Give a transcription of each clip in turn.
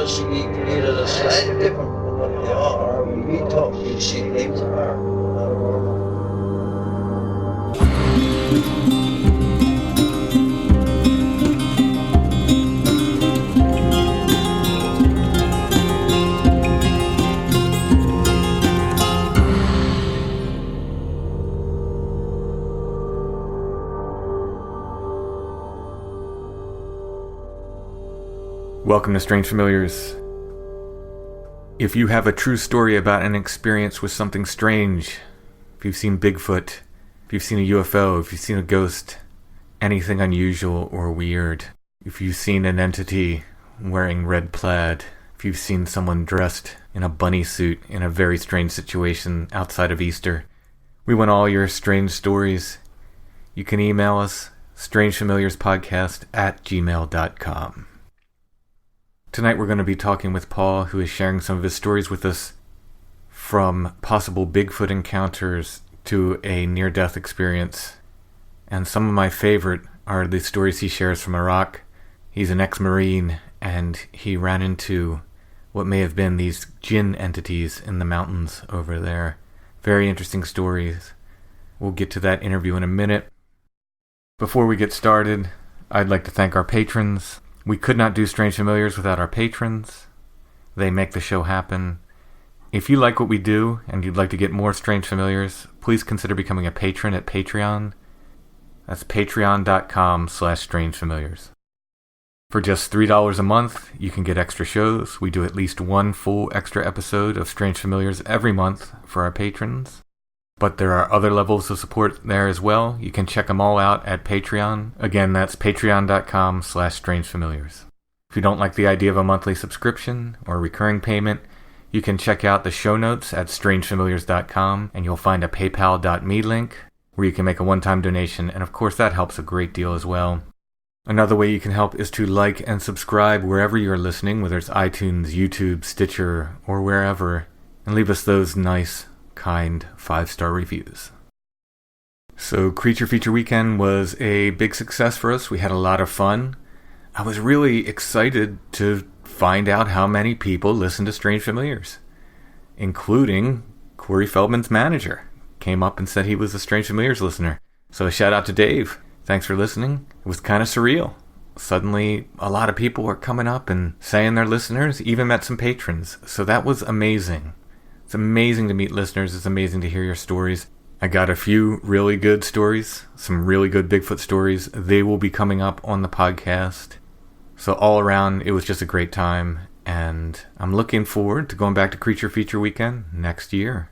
either slightly different from what they are. We talk, we see things that are not normal. Welcome to Strange Familiars. If you have a true story about an experience with something strange, if you've seen Bigfoot, if you've seen a UFO, if you've seen a ghost, anything unusual or weird, if you've seen an entity wearing red plaid, if you've seen someone dressed in a bunny suit in a very strange situation outside of Easter, we want all your strange stories. You can email us, strangefamiliarspodcast@gmail.com. Tonight we're going to be talking with Paul, who is sharing some of his stories with us, from possible Bigfoot encounters to a near-death experience. And some of my favorite are the stories he shares from Iraq. He's an ex-Marine, and he ran into what may have been these Djinn entities in the mountains over there. Very interesting stories. We'll get to that interview in a minute. Before we get started, I'd like to thank our patrons. We could not do Strange Familiars without our patrons. They make the show happen. If you like what we do and you'd like to get more Strange Familiars, please consider becoming a patron at Patreon. That's patreon.com/strangefamiliars. For just $3 a month, you can get extra shows. We do at least one full extra episode of Strange Familiars every month for our patrons. But there are other levels of support there as well. You can check them all out at Patreon. Again, that's patreon.com/strangefamiliars. If you don't like the idea of a monthly subscription or recurring payment, you can check out the show notes at strangefamiliars.com, and you'll find a paypal.me link where you can make a one-time donation, and of course that helps a great deal as well. Another way you can help is to like and subscribe wherever you're listening, whether it's iTunes, YouTube, Stitcher, or wherever, and leave us those nice, kind 5-star reviews. So Creature Feature Weekend was a big success for us. We had a lot of fun. I was really excited to find out how many people listen to Strange Familiars, including Corey Feldman's manager. Came up and said he was a Strange Familiars listener. So a shout out to Dave. Thanks for listening. It was kind of surreal. Suddenly, a lot of people were coming up and saying they're listeners, even met some patrons. So that was amazing. It's amazing to meet listeners. It's amazing to hear your stories. I got a few really good stories, some really good Bigfoot stories. They will be coming up on the podcast. So all around, it was just a great time. And I'm looking forward to going back to Creature Feature Weekend next year.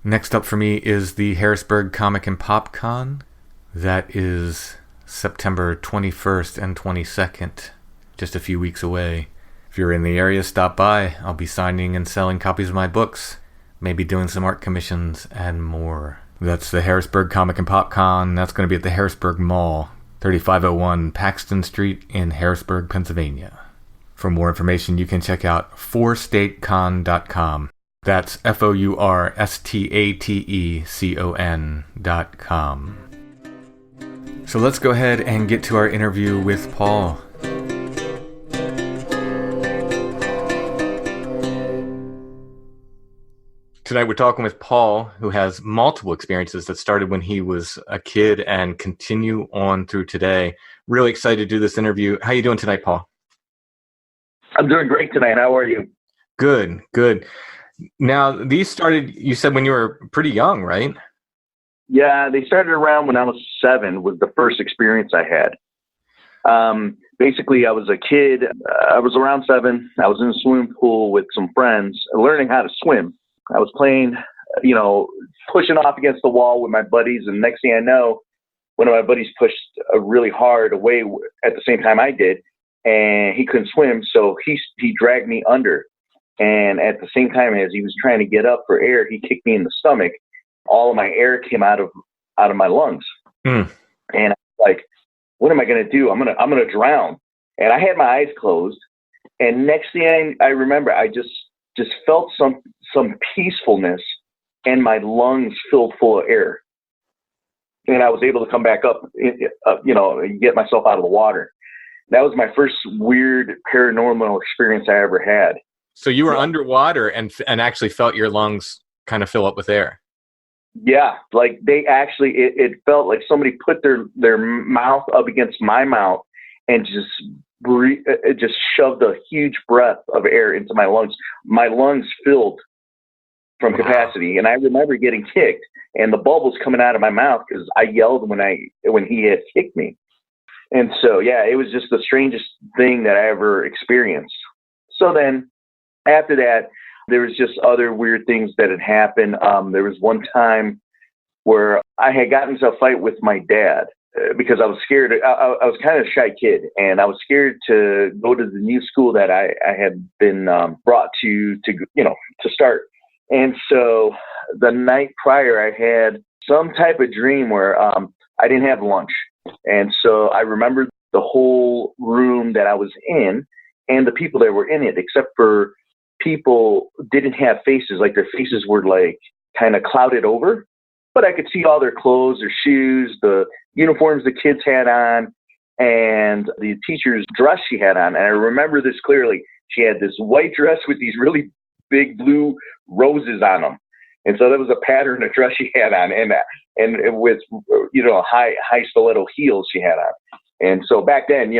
Next up for me is the Harrisburg Comic and Pop Con. That is September 21st and 22nd, just a few weeks away. If you're in the area, stop by. I'll be signing and selling copies of my books. Maybe doing some art commissions and more. That's the Harrisburg Comic and Pop Con. That's going to be at the Harrisburg Mall, 3501 Paxton Street in Harrisburg, Pennsylvania. For more information, you can check out fourstatecon.com. That's fourstatecon.com. So let's go ahead and get to our interview with Paul. Tonight we're talking with Paul, who has multiple experiences that started when he was a kid and continue on through today. Really excited to do this interview. How are you doing tonight, Paul? I'm doing great tonight. How are you? Good, good. Now, these started, you said, when you were pretty young, right? Yeah, they started around when I was 7, was the first experience I had. Basically, I was a kid. I was around 7. I was in a swimming pool with some friends learning how to swim. I was playing, pushing off against the wall with my buddies. And next thing I know, one of my buddies pushed really hard away at the same time I did. And he couldn't swim, so he dragged me under. And at the same time as he was trying to get up for air, he kicked me in the stomach. All of my air came out of my lungs. And I was like, what am I going to do? I'm going to drown. And I had my eyes closed. And next thing I remember, I just felt some peacefulness, and my lungs filled full of air. And I was able to come back up, and get myself out of the water. that was my first weird paranormal experience I ever had. So you were underwater and actually felt your lungs kind of fill up with air. Yeah, like they actually, it felt like somebody put their mouth up against my mouth and it just shoved a huge breath of air into my lungs. My lungs filled from capacity, and I remember getting kicked and the bubbles coming out of my mouth because I yelled when he had kicked me. And so, yeah, it was just the strangest thing that I ever experienced. So then after that, there was just other weird things that had happened. There was one time where I had gotten into a fight with my dad because I was scared. I was kind of a shy kid, and I was scared to go to the new school that I had been brought to start. And so the night prior, I had some type of dream where I didn't have lunch. And so I remembered the whole room that I was in and the people that were in it, except for people didn't have faces. Like their faces were like kind of clouded over, but I could see all their clothes, their shoes, the uniforms the kids had on, and the teacher's dress she had on. And I remember this clearly. She had this white dress with these really big blue roses on them. And so that was a pattern of dress she had on, and with, high stiletto heels she had on. And so back then,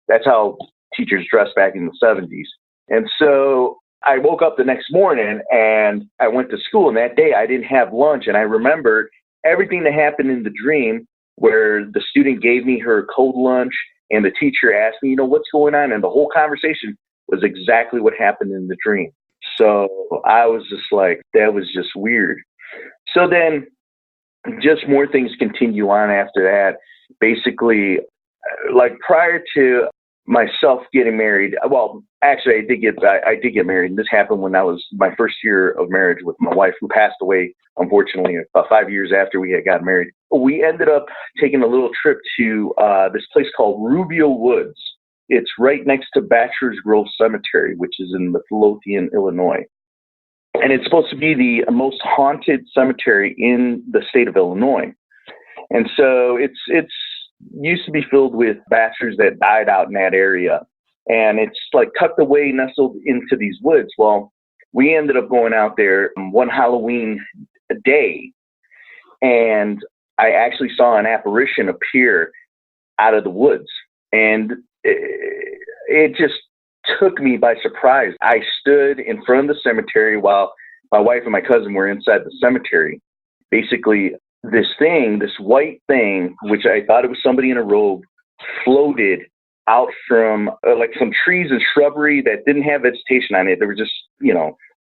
that's how teachers dressed back in the 70s. And so I woke up the next morning and I went to school, and that day I didn't have lunch. And I remembered everything that happened in the dream, where the student gave me her cold lunch and the teacher asked me, what's going on? And the whole conversation was exactly what happened in the dream. So I was just like, that was just weird. So then just more things continue on after that. Basically, like prior to myself getting married, well, actually I did get married. And this happened when I was my first year of marriage with my wife, who passed away, unfortunately, about 5 years after we had gotten married. We ended up taking a little trip to this place called Rubio Woods. It's right next to Bachelor's Grove Cemetery, which is in Midlothian, Illinois. And it's supposed to be the most haunted cemetery in the state of Illinois. And so it's used to be filled with bachelors that died out in that area. And it's like tucked away, nestled into these woods. Well, we ended up going out there one Halloween day, and I actually saw an apparition appear out of the woods. And it just took me by surprise. I stood in front of the cemetery while my wife and my cousin were inside the cemetery. Basically, this white thing, which I thought it was somebody in a robe, floated out from like some trees and shrubbery that didn't have vegetation on it. There were just,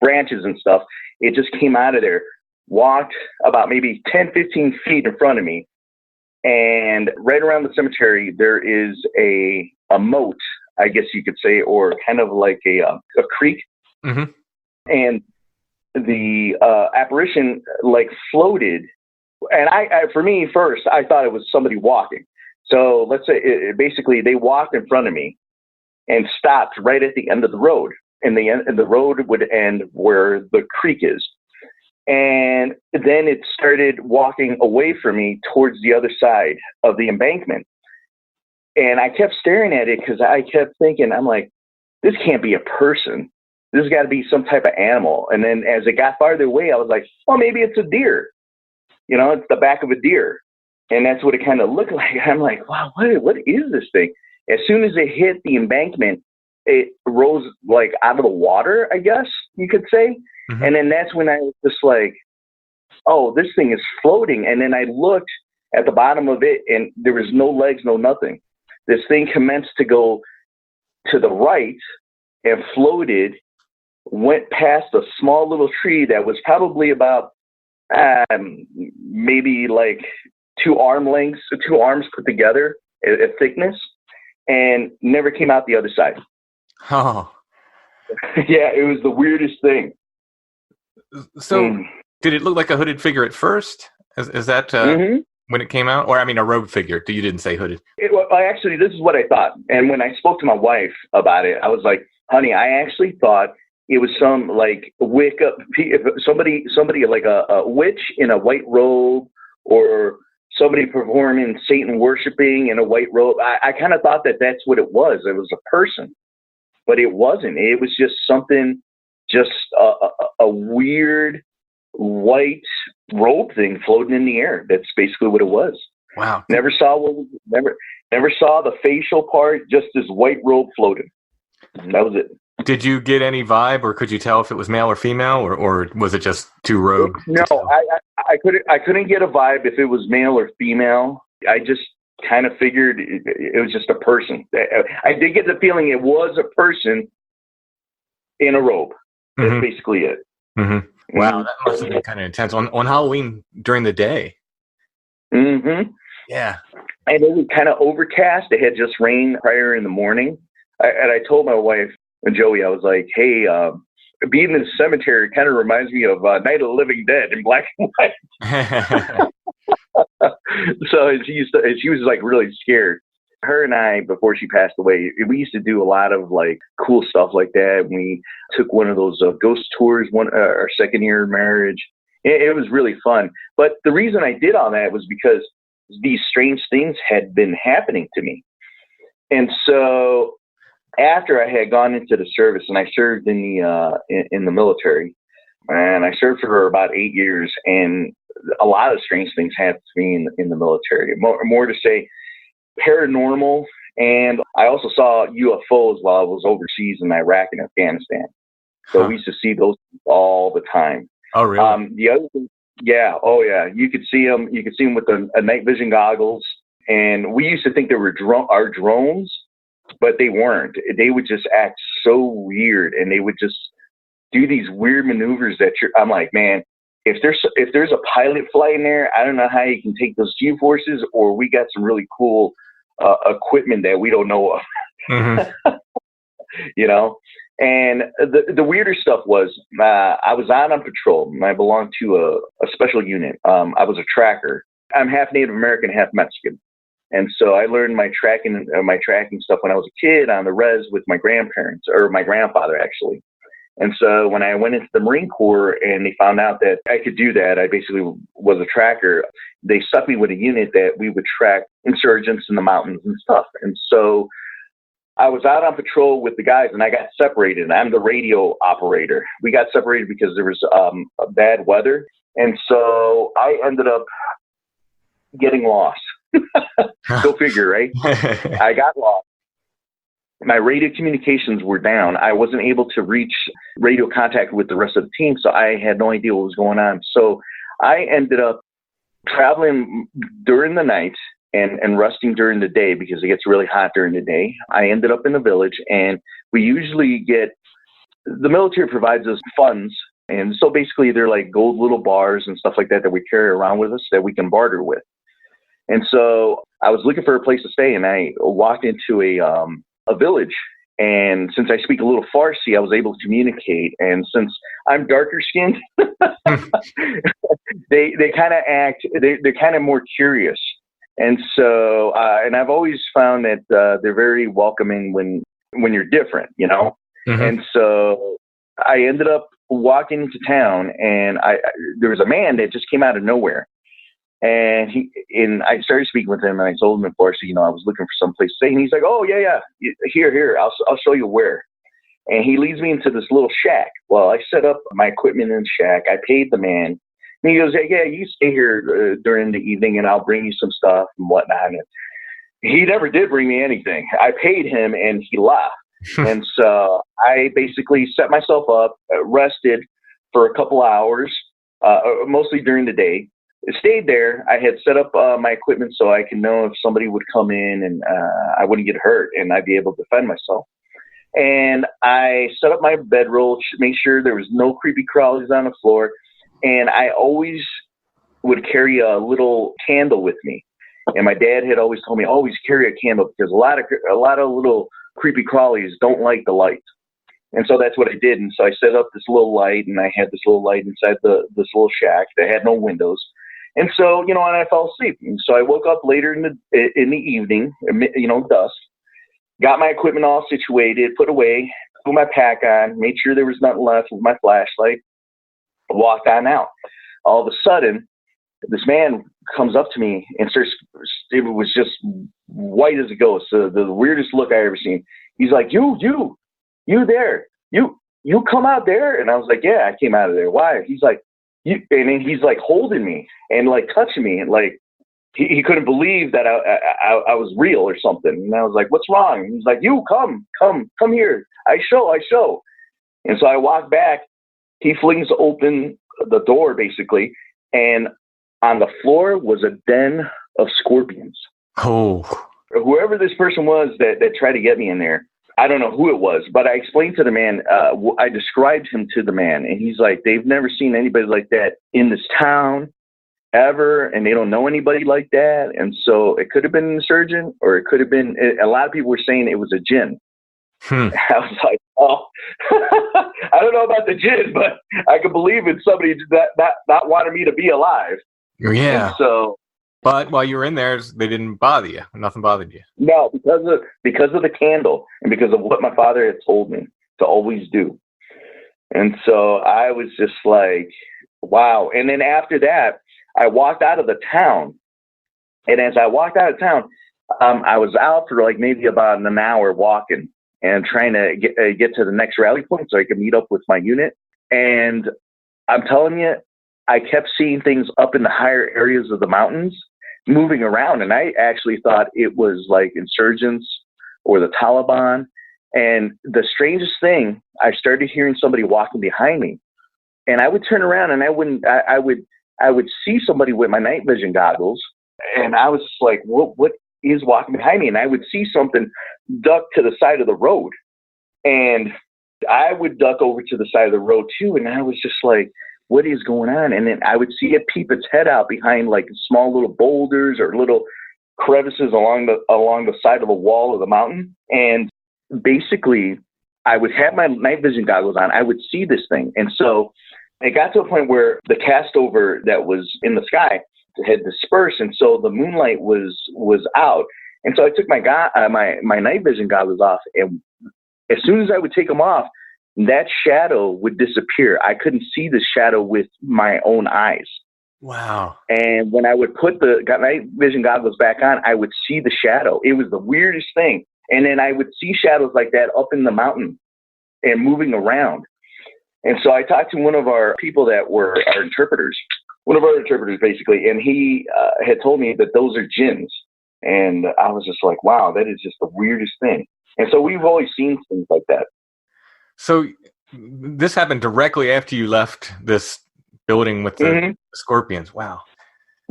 branches and stuff. It just came out of there, walked about maybe 10, 15 feet in front of me. And right around the cemetery, there is a moat, I guess you could say, or kind of like a creek. Mm-hmm. And the apparition like floated. And for me, first, I thought it was somebody walking. So let's say basically they walked in front of me and stopped right at the end of the road. And the road would end where the creek is. And then it started walking away from me towards the other side of the embankment. And I kept staring at it because I kept thinking, I'm like, this can't be a person. This has got to be some type of animal. And then as it got farther away, I was like, well, maybe it's a deer. It's the back of a deer. And that's what it kind of looked like. I'm like, wow, what is this thing? As soon as it hit the embankment, it rose like out of the water, I guess you could say. Mm-hmm. And then that's when I was just like, oh, this thing is floating. And then I looked at the bottom of it, and there was no legs, no nothing. This thing commenced to go to the right and floated, went past a small little tree that was probably about maybe like 2 arms put together, a thickness, and never came out the other side. Oh. Yeah, it was the weirdest thing. So did it look like a hooded figure at first? Is that when it came out? Or, a robed figure. You didn't say hooded. Actually, this is what I thought. And when I spoke to my wife about it, I was like, honey, I actually thought it was some like somebody like a witch in a white robe, or somebody performing Satan worshiping in a white robe. I kind of thought that that's what it was. It was a person, but it wasn't. It was just something, just a weird white robe thing floating in the air. That's basically what it was. Wow. Never saw the facial part, just this white robe floating. And that was it. Did you get any vibe, or could you tell if it was male or female, or was it just too robed? No, I couldn't get a vibe if it was male or female. I just kind of figured it was just a person. I did get the feeling it was a person in a robe. That's basically it. Mm-hmm. Wow, that must have been kind of intense on Halloween during the day. Mm-hmm. Yeah. And it was kind of overcast. It had just rained prior in the morning. And I told my wife, Joey, I was like, hey, being in the cemetery kind of reminds me of Night of the Living Dead in black and white. So she was like really scared. Her and I, before she passed away, we used to do a lot of like cool stuff like that. We took one of those ghost tours, our second year of marriage. It was really fun. But the reason I did all that was because these strange things had been happening to me. And so after I had gone into the service, and I served in the military, and I served for about 8 years, and a lot of strange things happened to me in the military. More to say, paranormal, and I also saw UFOs while I was overseas in Iraq and Afghanistan. So we used to see those all the time. Oh, really? The other thing, yeah, oh yeah, you could see them. You could see them with a night vision goggles, and we used to think they were our drones, but they weren't. They would just act so weird, and they would just do these weird maneuvers that I'm like, man, if there's a pilot flying there, I don't know how you can take those G-forces, or we got some really cool equipment that we don't know of. Mm-hmm. You know? And the weirder stuff was, I was out on patrol, and I belonged to a special unit. I was a tracker. I'm half Native American, half Mexican. And so I learned my tracking stuff when I was a kid on the res with my grandparents, or my grandfather, actually. And so when I went into the Marine Corps and they found out that I could do that, I basically was a tracker. They stuck me with a unit that we would track insurgents in the mountains and stuff. And so I was out on patrol with the guys, and I got separated. I'm the radio operator. We got separated because there was bad weather. And so I ended up getting lost. Go figure, right? I got lost. My radio communications were down. I wasn't able to reach radio contact with the rest of the team, so I had no idea what was going on. So I ended up traveling during the night and resting during the day because it gets really hot during the day. I ended up in a village, and we usually the military provides us funds. And so basically they're like gold little bars and stuff like that we carry around with us that we can barter with. And so I was looking for a place to stay, and I walked into a village. And since I speak a little Farsi, I was able to communicate. And since I'm darker skinned, they kind of they're kind of more curious. And so, and I've always found that they're very welcoming when you're different, you know? Mm-hmm. And so I ended up walking into town, and there was a man that just came out of nowhere. And I started speaking with him, and I told him, of course, I was looking for some place to stay. And he's like, "Oh yeah, here, I'll show you where." And he leads me into this little shack. Well, I set up my equipment in the shack. I paid the man, and he goes, "Hey, yeah, you stay here during the evening, and I'll bring you some stuff and whatnot." And he never did bring me anything. I paid him, and he left. And so I basically set myself up, rested for a couple hours, mostly during the day. Stayed there. I had set up my equipment so I can know if somebody would come in and I wouldn't get hurt and I'd be able to defend myself. And I set up my bedroll, make sure there was no creepy crawlies on the floor. And I always would carry a little candle with me. And my dad had always told me, always carry a candle because a lot of little creepy crawlies don't like the light. And so that's what I did. And so I set up this little light, and I had this little light inside this little shack that had no windows. And so, and I fell asleep. And so I woke up later in the evening, dusk, got my equipment all situated, put away, put my pack on, made sure there was nothing left with my flashlight, walked on out. All of a sudden, this man comes up to me and starts, it was just white as a ghost. The weirdest look I ever seen. He's like, you there, you come out there. And I was like, yeah, I came out of there. Why? He's like, and then he's like holding me and like touching me, and like, he couldn't believe that I was real or something. And I was like, what's wrong? And he's like, you come here. I show. And so I walk back, he flings open the door basically. And on the floor was a den of scorpions. Oh, Whoever this person was that tried to get me in there, I don't know who it was, but I explained to the man, I described him to the man, and he's like, they've never seen anybody like that in this town ever, and they don't know anybody like that. And so it could have been an insurgent, or it could have been, a lot of people were saying it was a Djinn. I was like, oh, I don't know about the Djinn, but I could believe it's somebody that not wanted me to be alive. Yeah. And so, but while you were in there, they didn't bother you. Nothing bothered you. no, because of the candle and because of what my father had told me to always do. And so I was just like, wow. And then after that, I walked out of the town. And as I walked out of town, I was out for like maybe about an hour walking and trying to get to the next rally point so I could meet up with my unit. And I'm telling you, I kept seeing things up in the higher areas of the mountains moving around. And I actually thought it was like insurgents or the Taliban. And the strangest thing, I started hearing somebody walking behind me. And I would turn around and I would see somebody with my night vision goggles. And I was just like, what is walking behind me? And I would see something duck to the side of the road. And I would duck over to the side of the road too. And I was just like, what is going on? And then I would see it peep its head out behind like small little boulders or little crevices along the side of the wall of the mountain. And basically I would have my night vision goggles on. I would see this thing. And so it got to a point where the cast over that was in the sky had dispersed. And so the moonlight was out. And so I took my night vision goggles off. And as soon as I would take them off, that shadow would disappear. I couldn't see the shadow with my own eyes. Wow. And when I would put the night vision goggles back on, I would see the shadow. It was the weirdest thing. And then I would see shadows like that up in the mountain and moving around. And so I talked to one of our people that were our interpreters, basically, and he had told me that those are jinns. And I was just like, wow, that is just the weirdest thing. And so we've always seen things like that. So this happened directly after you left this building with the scorpions. Wow.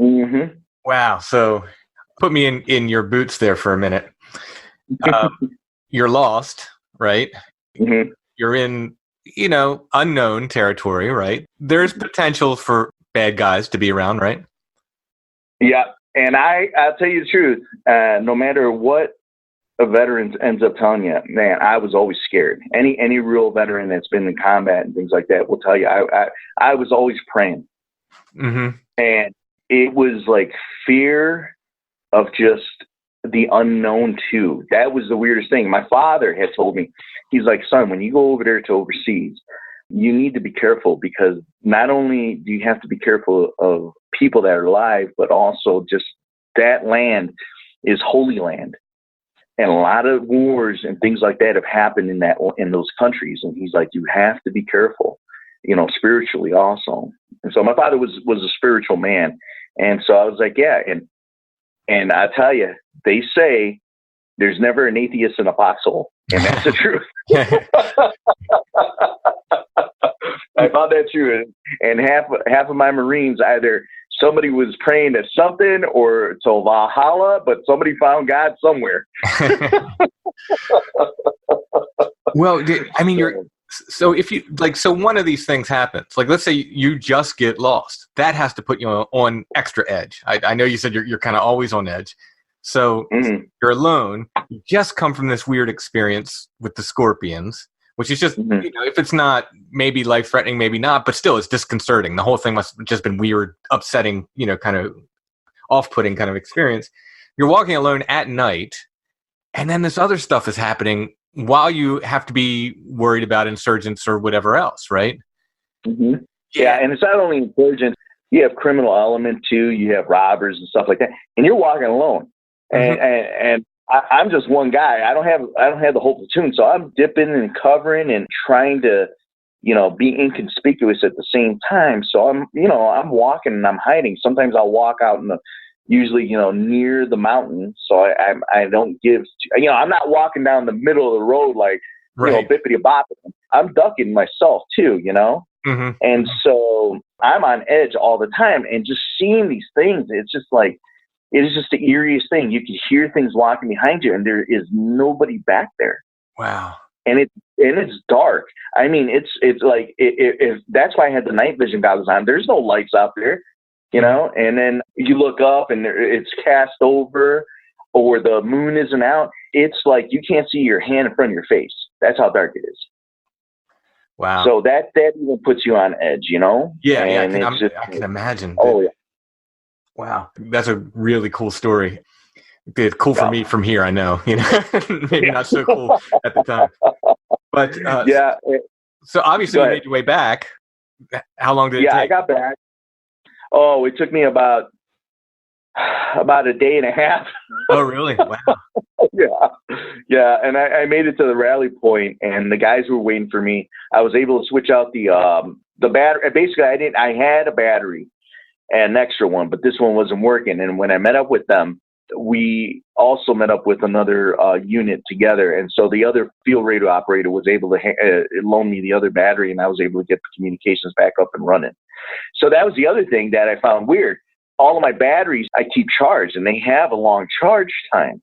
Mm-hmm. Wow. So put me in your boots there for a minute. You're lost, right? Mm-hmm. You're in, unknown territory, right? There's potential for bad guys to be around, right? Yeah. And I'll tell you the truth. No matter what a veteran ends up telling you, man, I was always scared. Any real veteran that's been in combat and things like that will tell you, I was always praying. Mm-hmm. And it was like fear of just the unknown too. That was the weirdest thing. My father had told me, he's like, son, when you go over there to overseas, you need to be careful, because not only do you have to be careful of people that are alive, but also just that land is holy land. And a lot of wars and things like that have happened in those countries. And he's like, you have to be careful, spiritually also. And so my father was a spiritual man. And so I was like, yeah. And I tell you, they say there's never an atheist in a foxhole. And that's the truth. I found that true. And half of my Marines, either somebody was praying at something or to Valhalla, but somebody found God somewhere. Well, so if you so one of these things happens, like let's say you just get lost, that has to put you on extra edge. I know you said you're kind of always on edge. So you're alone. You just come from this weird experience with the scorpions, which is just, if it's not maybe life-threatening, maybe not, but still it's disconcerting. The whole thing must have just been weird, upsetting, kind of off-putting kind of experience. You're walking alone at night, and then this other stuff is happening while you have to be worried about insurgents or whatever else, right? Mm-hmm. Yeah, and it's not only insurgents. you have criminal element too. You have robbers and stuff like that, and you're walking alone. And I'm just one guy. I don't have the whole platoon, so I'm dipping and covering and trying to, be inconspicuous at the same time. So I'm walking and I'm hiding. Sometimes I'll walk out usually near the mountain, so I don't give. I'm not walking down the middle of the road like bippity bopping. I'm ducking myself too, And so I'm on edge all the time, and just seeing these things, it's just like. It is just the eeriest thing. You can hear things walking behind you, and there is nobody back there. Wow. And it's dark. I mean, it's like if that's why I had the night vision goggles on. There's no lights out there, And then you look up, and it's cast over, or the moon isn't out. It's like you can't see your hand in front of your face. That's how dark it is. Wow. So that even puts you on edge, Yeah, and I can imagine. Oh yeah. Wow, that's a really cool story. It's cool for me from here, I know. Maybe not so cool at the time. But yeah. So obviously you made your way back. How long did it take? Yeah, I got back. Oh, it took me about a day and a half. Oh, really? Wow. Yeah, and I made it to the rally point, and the guys were waiting for me. I was able to switch out the battery. Basically, I had a battery. And an extra one, but this one wasn't working. And when I met up with them, we also met up with another unit together. And so the other field radio operator was able to loan me the other battery, and I was able to get the communications back up and running. So that was the other thing that I found weird. All of my batteries I keep charged, and they have a long charge time.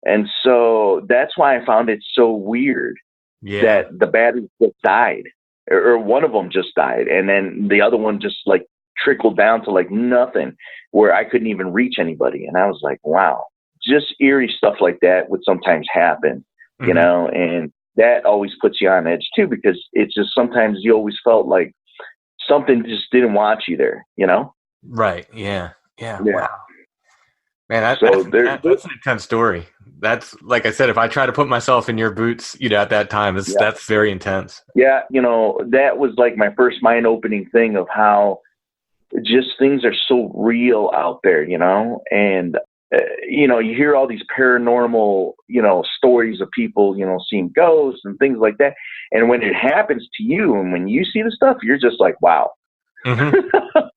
And so that's why I found it so weird that the battery just died, or one of them just died, and then the other one just like trickled down to like nothing, where I couldn't even reach anybody. And I was like, wow, just eerie stuff like that would sometimes happen, and that always puts you on edge too, because it's just sometimes you always felt like something just didn't want you there, Right. Yeah. Wow. Man, that's an intense story. That's, like I said, if I try to put myself in your boots, at that time, that's very intense. Yeah. That was like my first mind opening thing of how just things are so real out there, and, you hear all these paranormal, stories of people, seeing ghosts and things like that. And when it happens to you and when you see the stuff, you're just like, wow.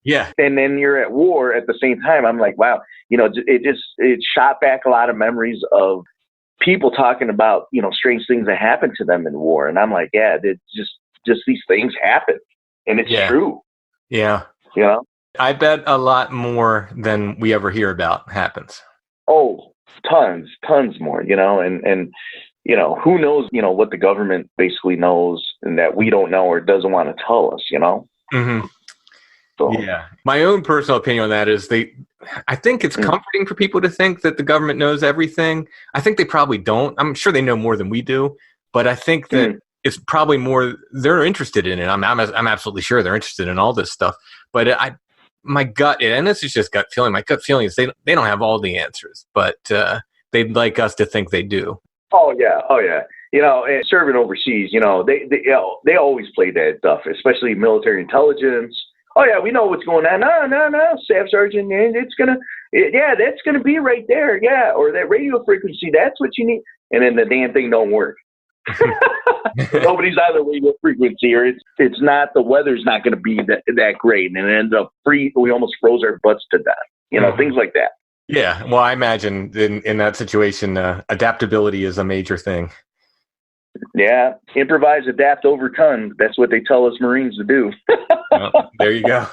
Yeah. And then you're at war at the same time. I'm like, wow, it shot back a lot of memories of people talking about, strange things that happened to them in war. And I'm like, yeah, it's just these things happen, and it's true. Yeah. I bet a lot more than we ever hear about happens. Oh, tons more, and who knows, what the government basically knows and that we don't know or doesn't want to tell us, Mm-hmm. So. Yeah. My own personal opinion on that is I think it's comforting for people to think that the government knows everything. I think they probably don't. I'm sure they know more than we do, but I think that it's probably more they're interested in it. I'm absolutely sure they're interested in all this stuff, but my gut, and this is just gut feeling. My gut feeling is they don't have all the answers, but they'd like us to think they do. Oh yeah. And serving overseas, they always play that stuff, especially military intelligence. Oh yeah, we know what's going on. No, Staff Sergeant, that's gonna be right there. Yeah, or that radio frequency, that's what you need. And then the damn thing don't work. Nobody's on the radio frequency, or it's not, the weather's not going to be that great, and it ends up we almost froze our butts to death, things like that. Yeah, well, I imagine in that situation, adaptability is a major thing. Yeah, improvise, adapt, overcome. That's what they tell us Marines to do. Well, there you go.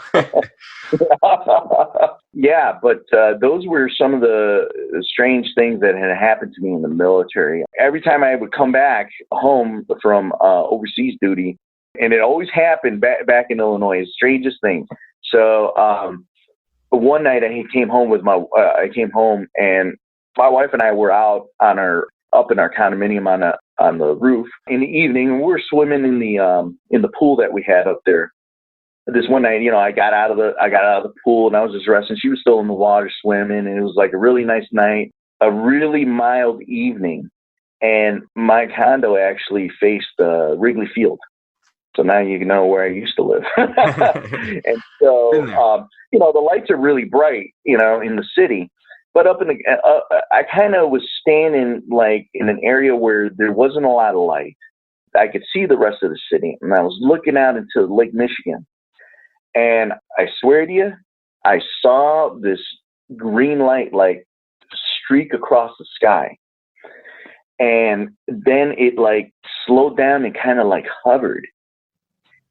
Yeah, but those were some of the strange things that had happened to me in the military. Every time I would come back home from overseas duty, and it always happened back in Illinois, the strangest thing. So one night I came home and my wife and I were up in our condominium on the roof in the evening, and we were swimming in the pool that we had up there. This one night, I got out of the pool and I was just resting. She was still in the water swimming, and it was like a really nice night, a really mild evening. And my condo actually faced Wrigley Field. So now you know where I used to live. And Been so, there. the lights are really bright, in the city. But up in the, I kind of was standing like in an area where there wasn't a lot of light. I could see the rest of the city, and I was looking out into Lake Michigan. And I swear to you, I saw this green light like streak across the sky. And then it like slowed down and kind of like hovered.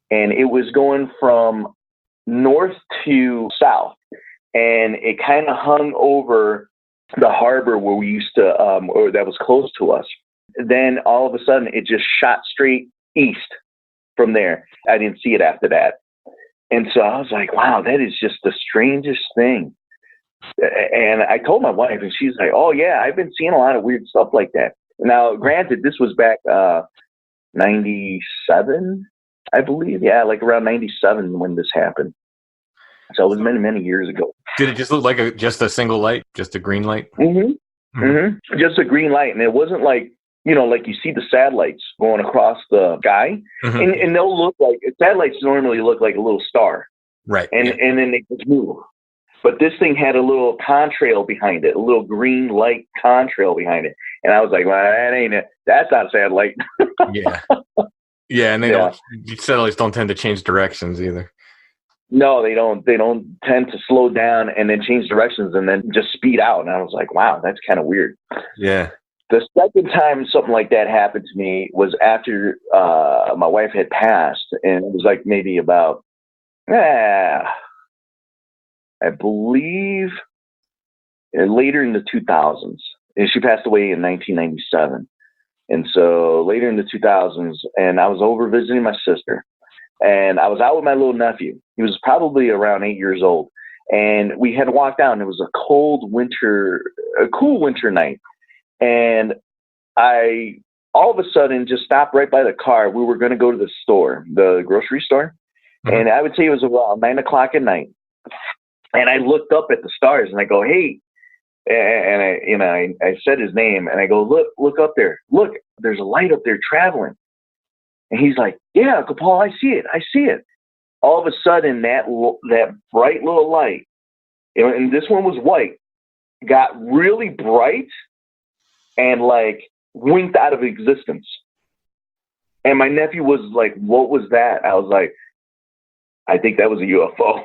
And it was going from north to south. And it kind of hung over the harbor where we used to, or that was close to us. Then all of a sudden, it just shot straight east from there. I didn't see it after that. And so I was like, wow, that is just the strangest thing. And I told my wife, and she's like, oh, yeah, I've been seeing a lot of weird stuff like that. Now, granted, this was back 97, I believe. Yeah, like around 97 when this happened. So it was many, many years ago. Did it just look like just a single light, just a green light? Mm-hmm. Mm-hmm. Just a green light. And it wasn't like, like you see the satellites going across the sky. Mm-hmm. And they'll look like, satellites normally look like a little star. Right. And then they just move. But this thing had a little contrail behind it, a little green light contrail behind it. And I was like, well, that ain't it. That's not a satellite. Yeah. Yeah, and satellites don't tend to change directions either. No, they don't. They don't tend to slow down and then change directions and then just speed out. And I was like, wow, that's kind of weird. Yeah. The second time something like that happened to me was after my wife had passed. And it was like maybe about, I believe later in the 2000s. And she passed away in 1997. And so later in the 2000s, and I was over visiting my sister. And I was out with my little nephew. He was probably around 8 years old. And we had walked down. It was a cool winter night. And I all of a sudden just stopped right by the car. We were going to go to the store, the grocery store. Mm-hmm. And I would say it was around 9 o'clock at night. And I looked up at the stars and I go, hey, and I said his name and I go, look up there. Look, there's a light up there traveling. And he's like, yeah, Uncle Paul, I see it. All of a sudden, that bright little light, and this one was white, got really bright and like winked out of existence. And my nephew was like, what was that? I was like, I think that was a UFO.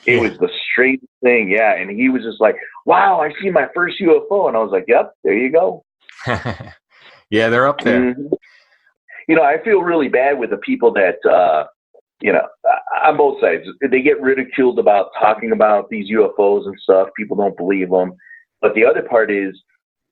It was the strangest thing. Yeah. And he was just like, wow, I see my first UFO. And I was like, yep, there you go. Yeah, they're up there. Mm-hmm. I feel really bad with the people that, on both sides, they get ridiculed about talking about these UFOs and stuff. People don't believe them. But the other part is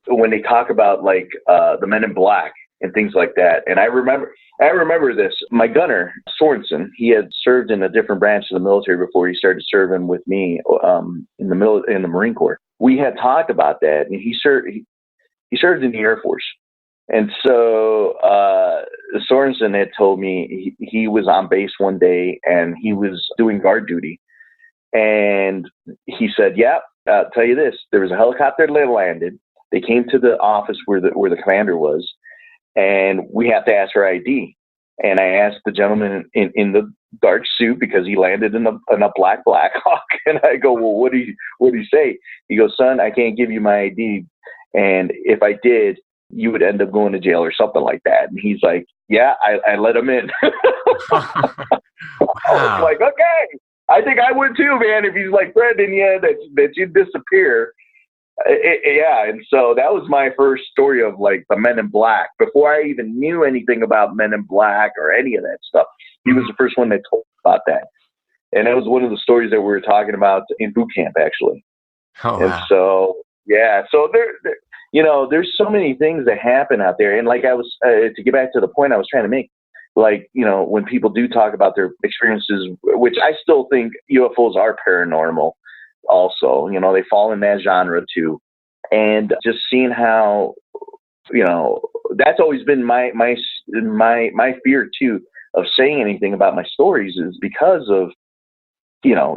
when they talk about like the Men in Black and things like that. And I remember this. My gunner, Sorensen, he had served in a different branch of the military before he started serving with me in the Marine Corps. We had talked about that, and he served in the Air Force. And so Sorensen had told me he was on base one day and he was doing guard duty. And he said, yeah, I'll tell you this, there was a helicopter that landed. They came to the office where the commander was, and we have to ask for ID. And I asked the gentleman in the dark suit, because he landed in a black Hawk. And I go, well, what do you say? He goes, son, I can't give you my ID. And if I did, you would end up going to jail or something like that. And he's like, yeah, I let him in. Wow. I was like, okay, I think I would too, man. If he's like threatening you that you disappear. Yeah. And so that was my first story of like the Men in Black. Before I even knew anything about Men in Black or any of that stuff, he was the first one that told me about that. And that was one of the stories that we were talking about in boot camp, actually. Oh, and wow. So, yeah, so there's so many things that happen out there. And like I was, to get back to the point I was trying to make, like, when people do talk about their experiences, which I still think UFOs are paranormal also, they fall in that genre too. And just seeing how, that's always been my fear too of saying anything about my stories, is because of,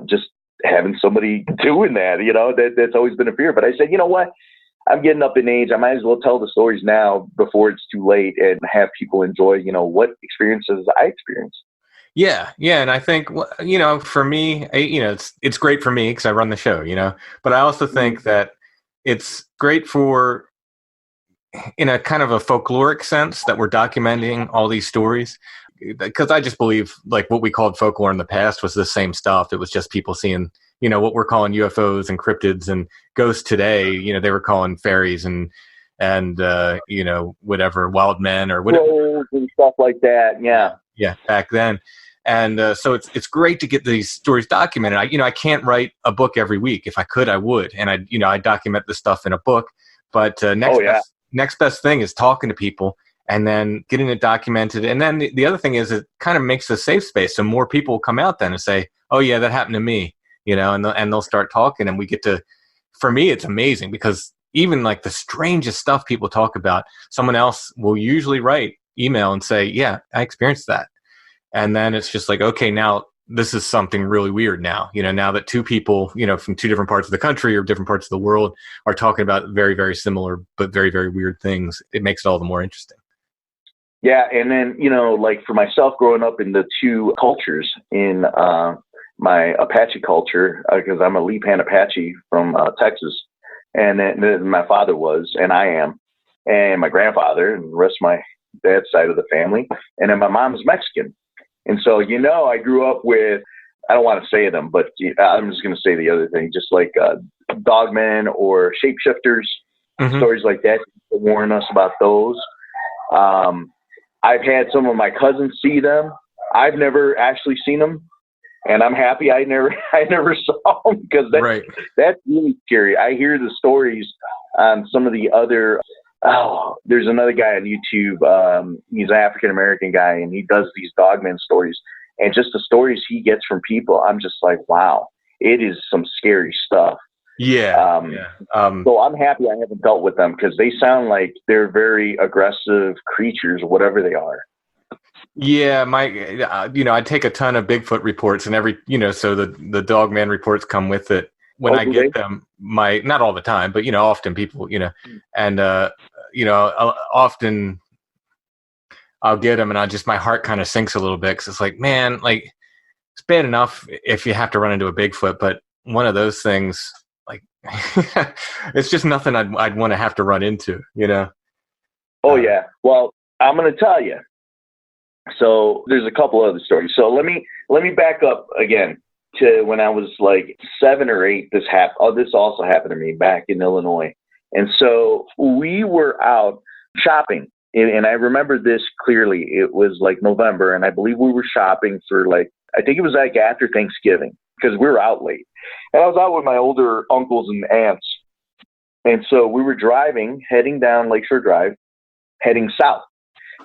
just having somebody doing that, that's always been a fear. But I said, you know what? I'm getting up in age. I might as well tell the stories now before it's too late and have people enjoy, you know, what experiences I experienced. Yeah, yeah, and I think you know, for me, you know, it's great for me because I run the show, you know. But I also think that it's great for, in a kind of a folkloric sense, that we're documenting all these stories, because I just believe like what we called folklore in the past was the same stuff. It was just people seeing, you know, what we're calling UFOs and cryptids and ghosts today. You know, they were calling fairies and you know, whatever, wild men or whatever. Trolls and stuff like that. Yeah. Yeah, back then. And so it's great to get these stories documented. I can't write a book every week. If I could, I would, and I document this stuff in a book. But next best thing is talking to people and then getting it documented. And then the other thing is it kind of makes a safe space, so more people will come out then and say, "Oh yeah, that happened to me," you know, and they'll start talking, and we get to. For me, it's amazing because even like the strangest stuff people talk about, someone else will usually write email and say, "Yeah, I experienced that." And then it's just like, okay, now this is something really weird now. You know, now that two people, you know, from two different parts of the country or different parts of the world are talking about very, very similar but very, very weird things, it makes it all the more interesting. Yeah, and then, you know, like for myself growing up in the two cultures in my Apache culture, because I'm a Lipan Apache from Texas, and then my father was, and I am, and my grandfather, and the rest of my dad's side of the family, and then my mom's Mexican. And so, you know, I grew up with, I don't want to say them, but I'm just going to say the other thing, just like dogmen or shapeshifters, stories like that, warn us about those. I've had some of my cousins see them. I've never actually seen them, and I'm happy I never saw them, because that's really scary. I hear the stories on some of the other. Oh, there's another guy on YouTube. He's an African-American guy, and he does these dogman stories. And just the stories he gets from people, I'm just like, wow, it is some scary stuff. Yeah. So I'm happy I haven't dealt with them, because they sound like they're very aggressive creatures, whatever they are. Yeah, I take a ton of Bigfoot reports, and so the Dogman reports come with it. When I get them, not all the time, but, often people, and, often I'll get them and my heart kind of sinks a little bit, because it's like, man, like, it's bad enough if you have to run into a Bigfoot, but one of those things, like, it's just nothing I'd want to have to run into, Oh, yeah. Well, I'm going to tell you. So there's a couple other stories. So let me back up again to when I was like 7 or 8. This happened. Oh, this also happened to me back in Illinois. And so we were out shopping, and I remember this clearly. It was like November, and I believe we were shopping for I think it was like after Thanksgiving, because we were out late. And I was out with my older uncles and aunts. And so we were heading down Lakeshore Drive, heading south.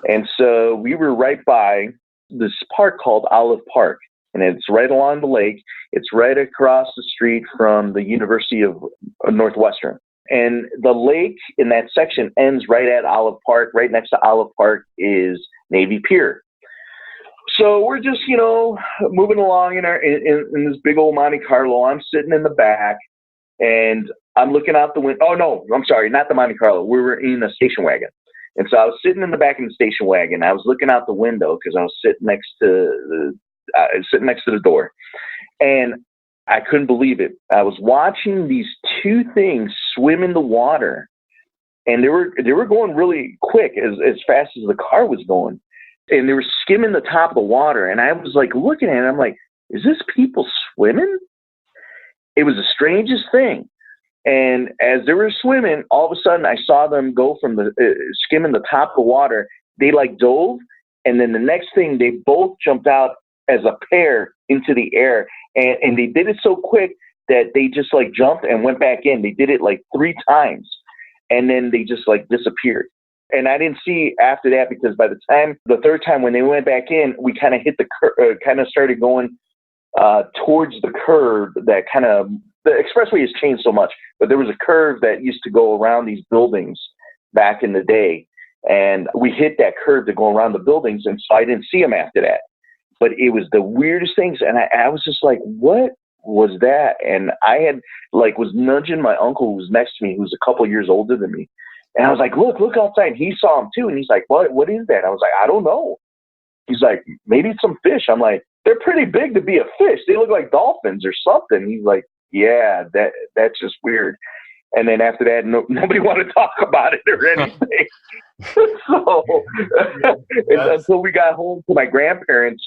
And so we were right by this park called Olive Park, and it's right along the lake. It's right across the street from the University of Northwestern. And the lake in that section ends right at Olive Park. Right next to Olive Park is Navy Pier. So we're just, moving along in this big old Monte Carlo. I'm sitting in the back, and I'm looking out the window. Oh, no, I'm sorry, not the Monte Carlo. We were in a station wagon. And so I was sitting in the back of the station wagon. I was looking out the window because I was sitting next to the door, and I couldn't believe it. I was watching these two things swim in the water, and they were going really quick, as fast as the car was going, and they were skimming the top of the water. And I was like looking at it. I'm like, is this people swimming? It was the strangest thing. And as they were swimming, all of a sudden I saw them go from the skimming the top of the water. They dove, and then the next thing they both jumped out as a pair into the air, and they did it so quick that they just jumped and went back in. They did it 3 times, and then they just disappeared. And I didn't see after that, because by the time the third time when they went back in, we kind of hit kind of started going towards the curve that the expressway has changed so much, but there was a curve that used to go around these buildings back in the day. And we hit that curve to go around the buildings. And so I didn't see them after that, but it was the weirdest things. And I was just like, what was that? And I had was nudging my uncle who was next to me, who's a couple years older than me. And I was like, look outside. And he saw him too. And he's like, what is that? I was like, I don't know. He's like, maybe it's some fish. I'm like, they're pretty big to be a fish. They look like dolphins or something. He's like, yeah, that's just weird. And then after that, nobody wanted to talk about it or anything. So until we got home to my grandparents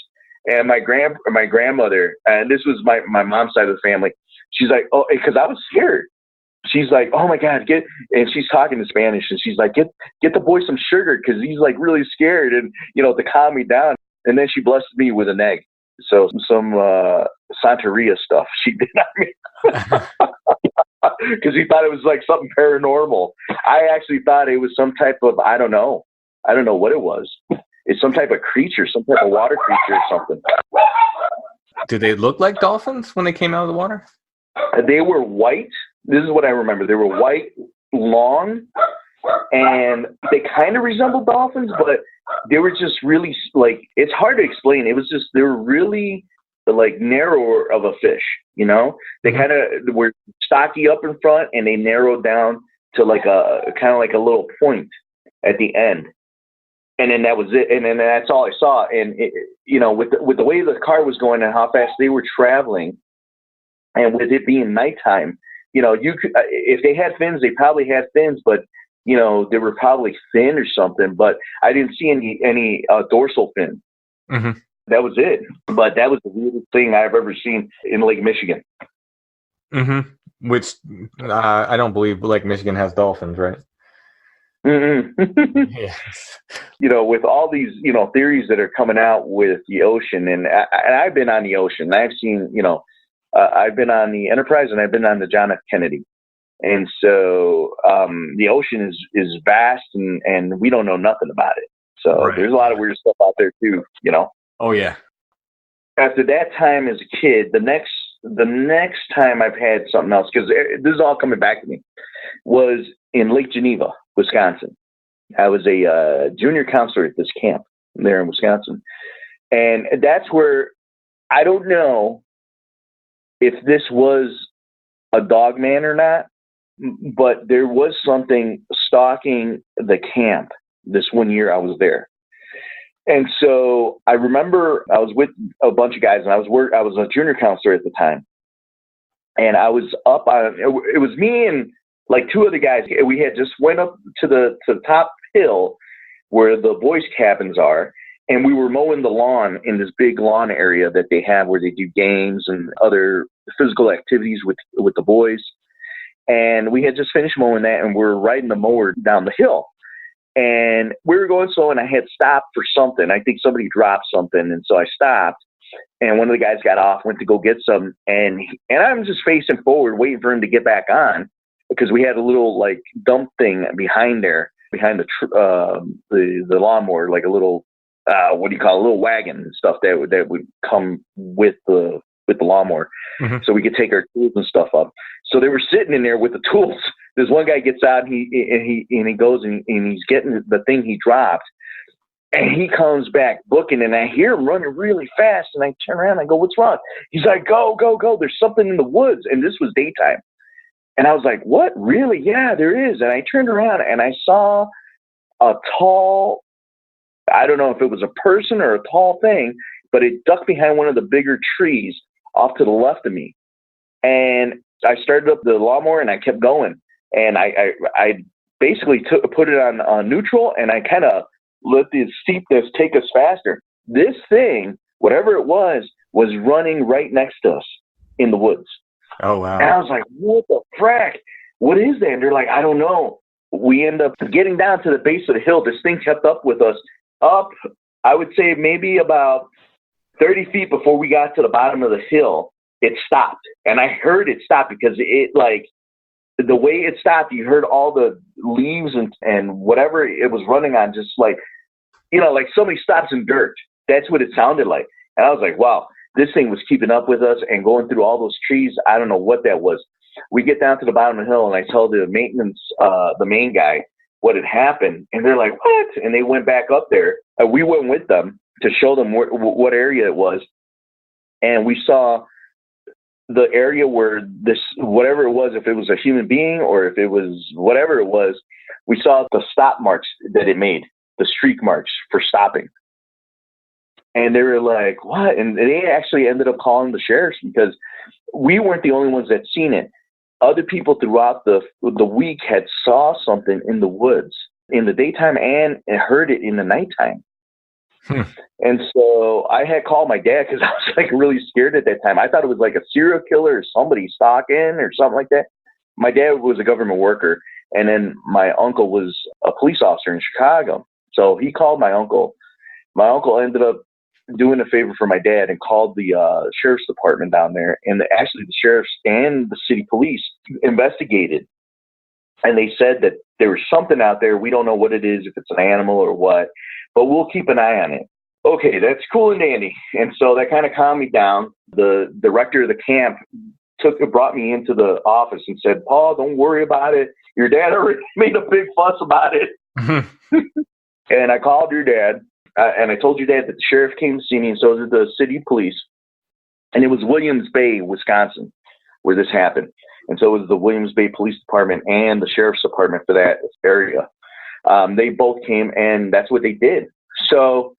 and my grandmother, and this was my mom's side of the family. She's like, oh, because I was scared. She's like, oh my God, and she's talking in Spanish, and she's like, get the boy some sugar because he's like really scared, and to calm me down. And then she blessed me with an egg. So some Santeria stuff she did on me. Because he thought it was like something paranormal. I actually thought it was some type of, I don't know what it was. It's some type of creature, some type of water creature or something. Do they look like dolphins when they came out of the water? They were white. This is what I remember. They were white, long, and they kind of resembled dolphins, but they were just really it's hard to explain. It was just, they were really narrower of a fish, They kind of were stocky up in front, and they narrowed down to a kind of like a little point at the end. And then that was it. And then that's all I saw. And with the way the car was going and how fast they were traveling, and with it being nighttime, you could, if they had fins, they probably had fins, but they were probably thin or something. But I didn't see any dorsal fin. Mm-hmm. That was it. But that was the weirdest thing I've ever seen in Lake Michigan. Mm-hmm. Which I don't believe Lake Michigan has dolphins, right? Mm-hmm. Yes. With all these, theories that are coming out with the ocean, and I've been on the ocean. I've seen, I've been on the Enterprise and I've been on the John F. Kennedy. And so the ocean is vast and we don't know nothing about it. So There's a lot of weird stuff out there too, Oh yeah. After that time as a kid, the next time I've had something else, because this is all coming back to me, was in Lake Geneva, Wisconsin. I was a junior counselor at this camp there in Wisconsin. And that's where, I don't know if this was a dog man or not, but there was something stalking the camp this one year I was there. And so I remember I was with a bunch of guys, and I was a junior counselor at the time. And I was up on, it was me and two other guys. We had just went up to the top hill where the boys' cabins are, and we were mowing the lawn in this big lawn area that they have where they do games and other physical activities with the boys. And we had just finished mowing that, and we're riding the mower down the hill. And we were going slow, and I had stopped for something. I think somebody dropped something, and so I stopped. And one of the guys got off, went to go get some, and I'm just facing forward, waiting for him to get back on, because we had a little dump thing behind the lawnmower, like a little a little wagon and stuff that would come with the lawnmower, so we could take our tools and stuff up. So they were sitting in there with the tools. This one guy gets out, and he goes and he's getting the thing he dropped, and he comes back booking, and I hear him running really fast, and I turn around and I go, "What's wrong?" He's like, "Go, go, go! There's something in the woods." And this was daytime, and I was like, "What? Really? Yeah, there is." And I turned around and I saw a tall, I don't know if it was a person or a tall thing, but it ducked behind one of the bigger trees off to the left of me. And I started up the lawnmower and I kept going. And I basically put it on neutral, and I kind of let the steepness take us faster. This thing, whatever it was running right next to us in the woods. Oh, wow. And I was like, what the frack? What is that? And they're like, I don't know. We end up getting down to the base of the hill. This thing kept up with us up, I would say maybe about 30 feet before we got to the bottom of the hill. It stopped. And I heard it stop because the way it stopped, you heard all the leaves and whatever it was running on, just like somebody stops in dirt. That's what it sounded like. And I was like, wow, this thing was keeping up with us and going through all those trees. I don't know what that was. We get down to the bottom of the hill, and I tell the maintenance, the main guy, what had happened. And they're like, what? And they went back up there. We went with them to show them what area it was. And we saw the area where this, whatever it was, if it was a human being or if it was whatever it was, we saw the stop marks that it made, the streak marks for stopping. And they were like, what? And they actually ended up calling the sheriffs because we weren't the only ones that seen it. Other people throughout the week had saw something in the woods in the daytime and heard it in the nighttime. And so I had called my dad because I was like really scared at that time. I thought it was like a serial killer or somebody stalking or something like that. My dad was a government worker, and then my uncle was a police officer in Chicago. So he called my uncle. My uncle ended up doing a favor for my dad and called the sheriff's department down there. And actually the sheriffs and the city police investigated. And they said that there was something out there. We don't know what it is, if it's an animal or what, but we'll keep an eye on it. Okay, that's cool and dandy. And so that kind of calmed me down. The director of the camp brought me into the office and said, Paul, don't worry about it. Your dad already made a big fuss about it. And I called your dad, and I told your dad that the sheriff came to see me, and so did the city police. And it was Williams Bay, Wisconsin, where this happened. And so it was the Williams Bay Police Department and the Sheriff's Department for that area. They both came, and that's what they did. So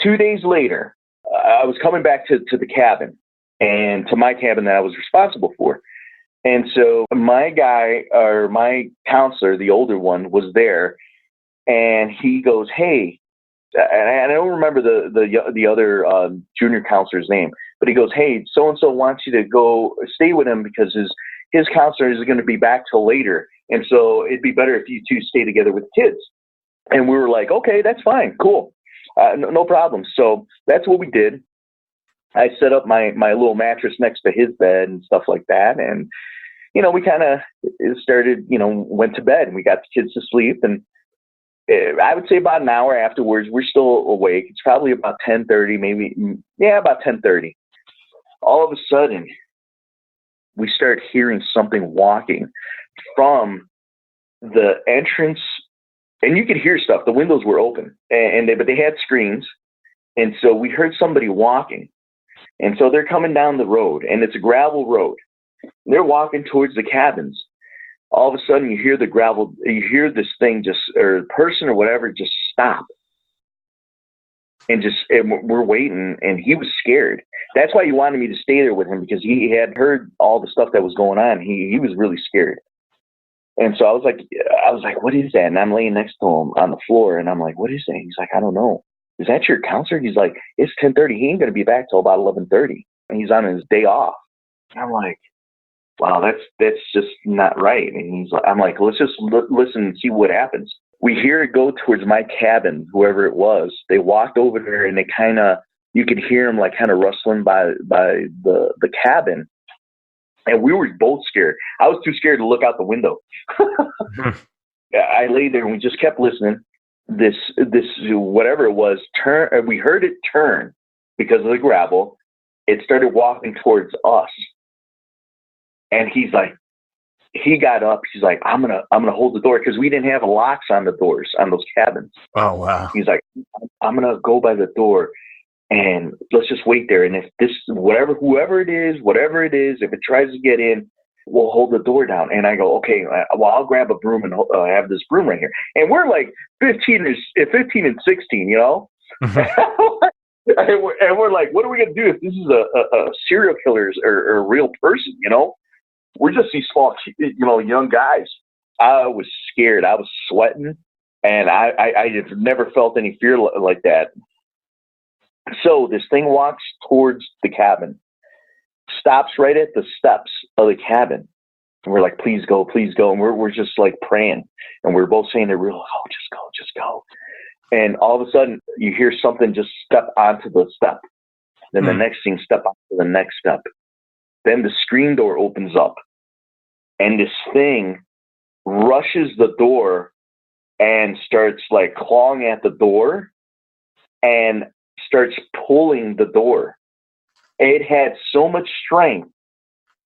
2 days later, I was coming back to the cabin, and to my cabin that I was responsible for. And so my guy, or my counselor, the older one, was there, and he goes, hey, and I don't remember the other junior counselor's name, but he goes, hey, so-and-so wants you to go stay with him because his counselor is going to be back till later. And so it'd be better if you two stay together with the kids. And we were like, okay, that's fine. Cool. No problem. So that's what we did. I set up my little mattress next to his bed and stuff like that. And, we kind of started, went to bed, and we got the kids to sleep. And I would say about an hour afterwards, we're still awake. It's probably about 10:30, maybe. Yeah, about 10:30. All of a sudden, we start hearing something walking from the entrance, and you could hear stuff. The windows were open, but they had screens. And so we heard somebody walking. And so they're coming down the road, and it's a gravel road. They're walking towards the cabins. All of a sudden, you hear this thing or person or whatever just stop. And we're waiting, and he was scared. That's why he wanted me to stay there with him, because he had heard all the stuff that was going on. He was really scared. And so I was like, what is that? And I'm laying next to him on the floor, and I'm like, what is that? He's like, I don't know. Is that your counselor? He's like, it's 10:30. He ain't going to be back till about 11:30. And he's on his day off. And I'm like, wow, that's just not right. And I'm like, let's just listen and see what happens. We hear it go towards my cabin, whoever it was. They walked over there, and they you could hear them like kind of rustling by the cabin. And we were both scared. I was too scared to look out the window. I lay there, and we just kept listening. This whatever it was, we heard it turn because of the gravel. It started walking towards us. And he got up. He's like, I'm gonna hold the door, because we didn't have locks on the doors on those cabins. Oh wow. He's like, I'm gonna go by the door, and let's just wait there. And if whoever it is, whatever it is, if it tries to get in, we'll hold the door down. And I go, okay, well, I'll grab a broom and have this broom right here. And we're like 15 and 16, and we're like, what are we gonna do if this is a serial killer or a real person? We're just these small, young guys. I was scared. I was sweating, and I have never felt any fear like that. So this thing walks towards the cabin, stops right at the steps of the cabin. And we're like, please go, please go. And we're just like praying. And we're both saying that we're like, oh, just go, just go. And all of a sudden you hear something just step onto the step. Then the next thing step onto the next step. Then the screen door opens up, and this thing rushes the door and starts like clawing at the door and starts pulling the door. It had so much strength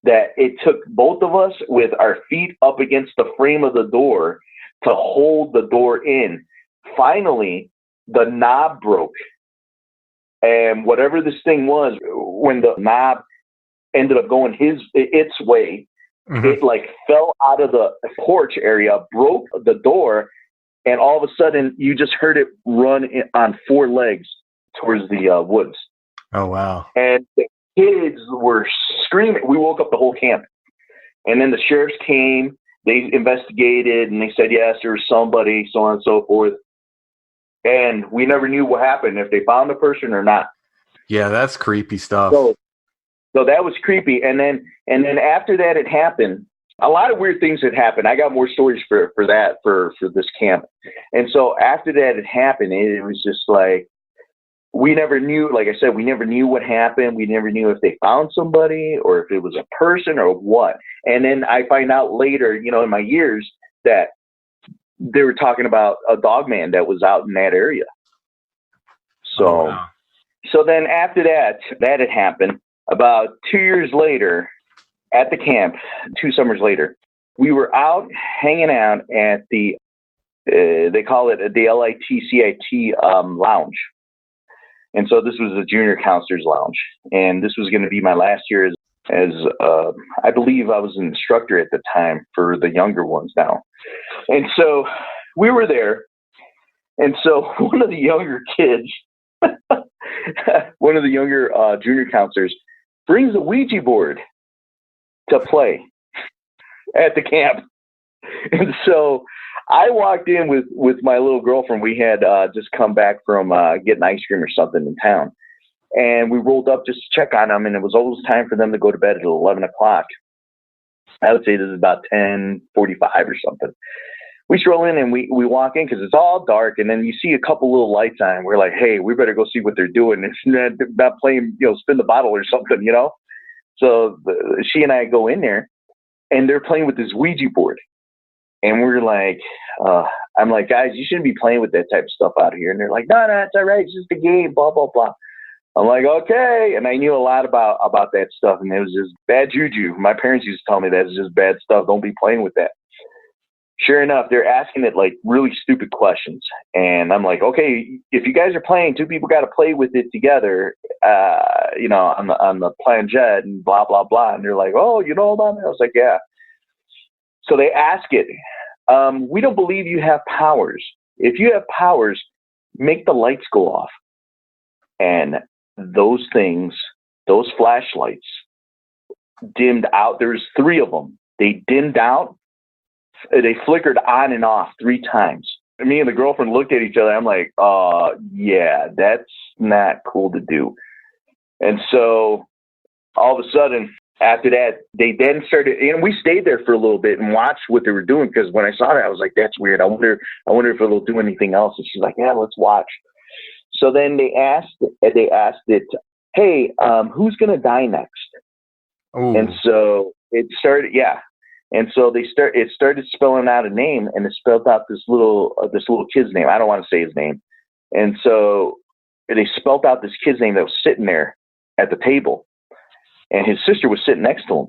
that it took both of us with our feet up against the frame of the door to hold the door in. Finally, the knob broke. And whatever this thing was, when the knob ended up going its way. Mm-hmm. It like fell out of the porch area, broke the door, and all of a sudden you just heard it run on 4 legs towards the woods. Oh, wow. And the kids were screaming. We woke up the whole camp. And then the sheriffs came, they investigated, and they said, yes, there was somebody, so on and so forth. And we never knew what happened, if they found the person or not. Yeah, that's creepy stuff. So that was creepy. And then after that had happened, a lot of weird things had happened. I got more stories for this camp. And so after that had happened, it was just like, we never knew, like I said, we never knew what happened. We never knew if they found somebody or if it was a person or what. And then I find out later, in my years, that they were talking about a dog man that was out in that area. So, oh, wow. So then after that had happened. About 2 years later at the camp, 2 summers later, we were out hanging out at the, they call it the LITCIT lounge. And so this was the junior counselor's lounge. And this was going to be my last year as I believe I was an instructor at the time for the younger ones now. And so we were there. And so one of the younger kids, one of the younger junior counselors brings a Ouija board to play at the camp. And so I walked in with my little girlfriend. We had just come back from getting ice cream or something in town. And we rolled up just to check on them. And it was almost time for them to go to bed at 11 o'clock. I would say this is about 10:45 or something. We stroll in and we walk in because it's all dark. And then you see a couple little lights on. And we're like, hey, we better go see what they're doing. It's not playing, spin the bottle or something, So she and I go in there and they're playing with this Ouija board. And we're like, I'm like, guys, you shouldn't be playing with that type of stuff out here. And they're like, no, it's all right. It's just a game, blah, blah, blah. I'm like, okay. And I knew a lot about that stuff. And it was just bad juju. My parents used to tell me that it's just bad stuff. Don't be playing with that. Sure enough, they're asking it like really stupid questions. And I'm like, okay, if you guys are playing, 2 people got to play with it together, on the planchette and blah, blah, blah. And they're like, oh, you know about it? I was like, yeah. So they ask it, we don't believe you have powers. If you have powers, make the lights go off. And those things, those flashlights dimmed out. There's 3 of them. They dimmed out. They flickered on and off 3 times. And me and the girlfriend looked at each other. I'm like, yeah, that's not cool to do. And so all of a sudden, after that, they then started, and we stayed there for a little bit and watched what they were doing. Because when I saw that, I was like, that's weird. I wonder if it'll do anything else. And she's like, yeah, let's watch. So then they asked it, hey, who's going to die next? Ooh. And so it started, yeah. And so it started spelling out a name, and it spelled out this little kid's name. I don't want to say his name. And so they spelled out this kid's name that was sitting there at the table, and his sister was sitting next to him.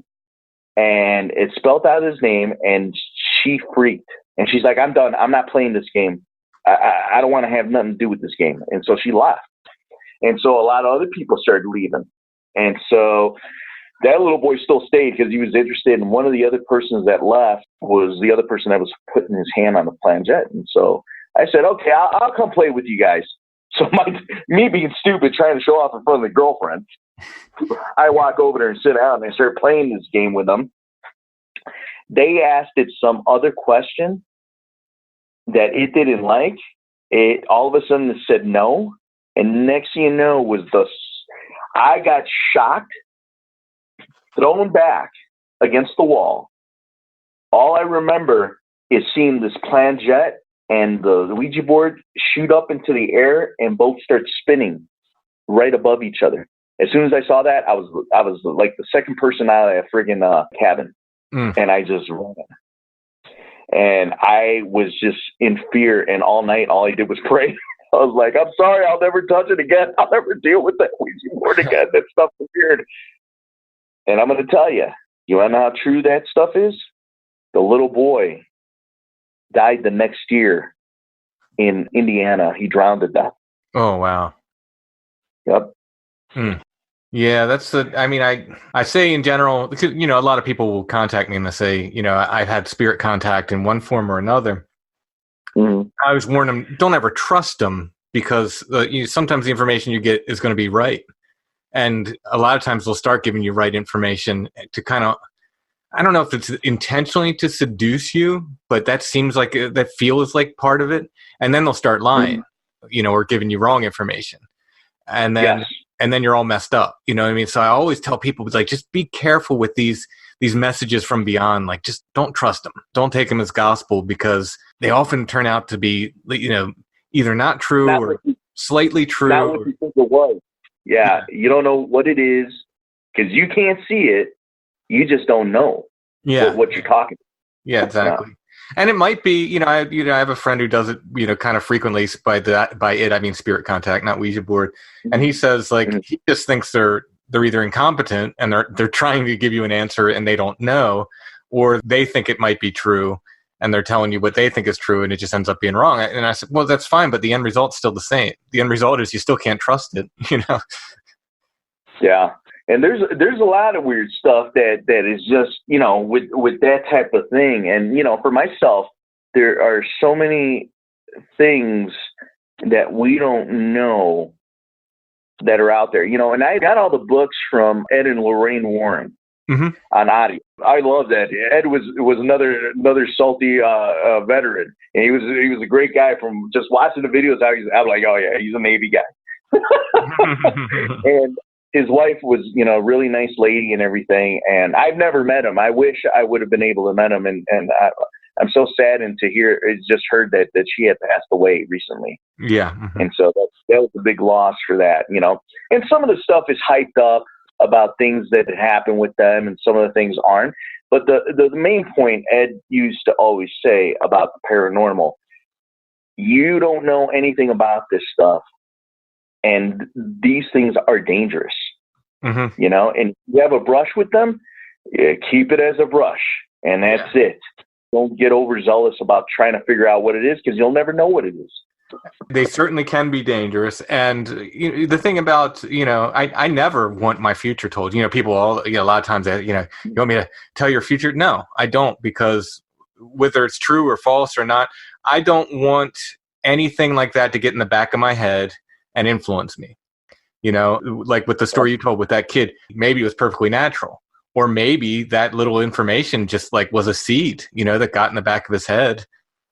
And it spelled out his name, and she freaked. And she's like, I'm done. I'm not playing this game. I don't want to have nothing to do with this game. And so she left. And so a lot of other people started leaving. And so that little boy still stayed because he was interested. And one of the other persons that left was the other person that was putting his hand on the planchette. And so I said, okay, I'll come play with you guys. So me being stupid, trying to show off in front of the girlfriend, I walk over there and sit down and I start playing this game with them. They asked it some other question that it didn't like. It all of a sudden it said no. And next thing you know I got shocked, thrown back against the wall. All I remember is seeing this planchette and the Ouija board shoot up into the air and both start spinning right above each other. As soon as I saw that, I was like the second person out of that friggin' cabin. And I just ran. And I was just in fear. And all night, all I did was pray. I was like, I'm sorry, I'll never touch it again. I'll never deal with that Ouija board again. That stuff is weird. And I'm going to tell you, you want to know how true that stuff is? The little boy died the next year in Indiana. He drowned to death. Oh, wow. Yep. Yeah, I mean, I say in general, because, a lot of people will contact me and they say, I've had spirit contact in one form or another. Mm-hmm. I always warn them, don't ever trust them because sometimes the information you get is going to be right. And a lot of times they'll start giving you right information to kind of, I don't know if it's intentionally to seduce you, but that seems like that feels like part of it. And then they'll start lying, or giving you wrong information. And then, Yes. and then you're all messed up. You know what I mean? So I always tell people, like, just be careful with these messages from beyond. Like, just don't trust them. Don't take them as gospel because they often turn out to be, either not true Not or what you, slightly not true. what you think it was. Yeah. You don't know what it is because you can't see it. You just don't know Yeah. what you're talking Yeah, about. exactly. And it might be, I have a friend who does it, kind of frequently. By it, I mean spirit contact, not Ouija board. And he says, like, he just thinks they're either incompetent and they're trying to give you an answer and they don't know, or they think it might be true and they're telling you what they think is true and it just ends up being wrong. And I said, well, that's fine, but the end result's still the same. The end result is you still can't trust it, Yeah. And there's a lot of weird stuff that is just, with that type of thing. And, for myself, there are so many things that we don't know that are out there, and I got all the books from Ed and Lorraine Warren on audio. I love that. Ed was another salty veteran, and he was a great guy. From just watching the videos, I'm like, oh yeah, he's a Navy guy. And his wife was, a really nice lady and everything. And I've never met him. I wish I would have been able to met him. And I'm so saddened to just heard that she had passed away recently. Yeah. And so that was a big loss for that, And some of the stuff is hyped up about things that happen with them, and some of the things aren't. But the main point Ed used to always say about the paranormal, you don't know anything about this stuff. And these things are dangerous, and you have a brush with them, keep it as a brush, and that's it. Don't get overzealous about trying to figure out what it is, because you'll never know what it is. They certainly can be dangerous. And the thing about, I never want my future told. People a lot of times, you want me to tell your future? No, I don't, because whether it's true or false or not, I don't want anything like that to get in the back of my head and influence me. Like with the story you told with that kid, maybe it was perfectly natural, or maybe that little information just like was a seed, that got in the back of his head,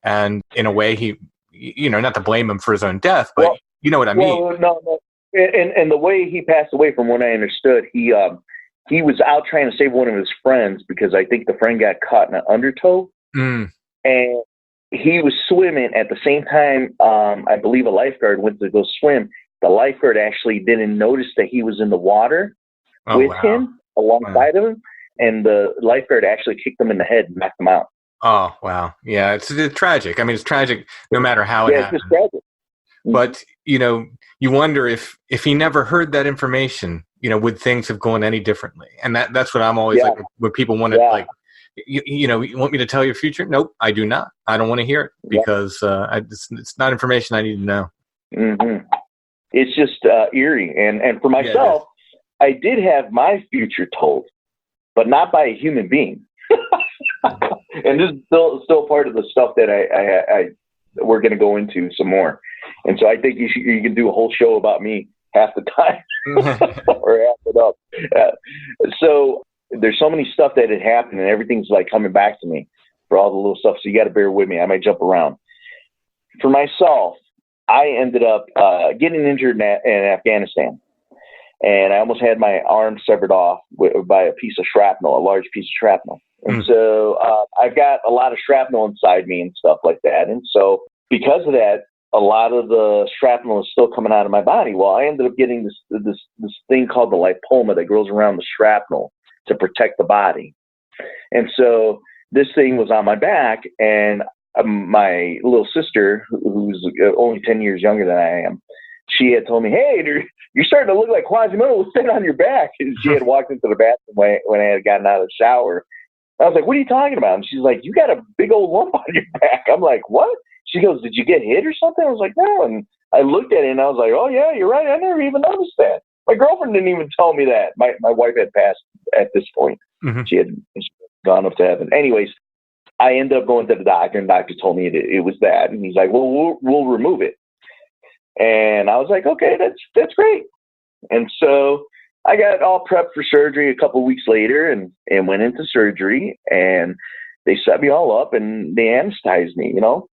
and in a way he, not to blame him for his own death, but you know what I mean. Well, no. And the way he passed away, from what I understood, he was out trying to save one of his friends, because I think the friend got caught in an undertow, and he was swimming at the same time. I believe a lifeguard went to go swim. The lifeguard actually didn't notice that he was in the water with him, alongside of him, and the lifeguard actually kicked him in the head and knocked him out. Oh, wow. Yeah, it's tragic. I mean, it's tragic no matter how it happens. It's tragic. But, you wonder if he never heard that information, would things have gone any differently? And that's what I'm always like, when people want to, like, you want me to tell your future? Nope, I do not. I don't want to hear it, because it's not information I need to know. Mm-hmm. It's just eerie. And for myself, I did have my future told, but not by a human being. And this is still part of the stuff that I we're going to go into some more. And so I think you can do a whole show about me half the time or half it up. So there's so many stuff that had happened, and everything's like coming back to me for all the little stuff. So you got to bear with me. I might jump around. For myself, I ended up getting injured in Afghanistan, and I almost had my arm severed off by a piece of shrapnel, a large piece of shrapnel. And so I've got a lot of shrapnel inside me and stuff like that. And so because of that, a lot of the shrapnel is still coming out of my body. Well, I ended up getting this thing called the lipoma that grows around the shrapnel to protect the body. And so this thing was on my back, and my little sister, who's only 10 years younger than I am, she had told me, hey, you're starting to look like Quasimodo sitting on your back. And she had walked into the bathroom when I had gotten out of the shower. I was like, what are you talking about? And she's like, you got a big old lump on your back. I'm like, what? She goes, did you get hit or something? I was like, no. And I looked at it and I was like, oh yeah, you're right. I never even noticed that. My girlfriend didn't even tell me that. My wife had passed at this point. Mm-hmm. She had gone up to heaven. Anyways, I ended up going to the doctor, and the doctor told me it was that. And he's like, well, we'll remove it. And I was like, okay, that's great. And so I got all prepped for surgery a couple of weeks later and went into surgery, and they set me all up and they anesthetized me, you know?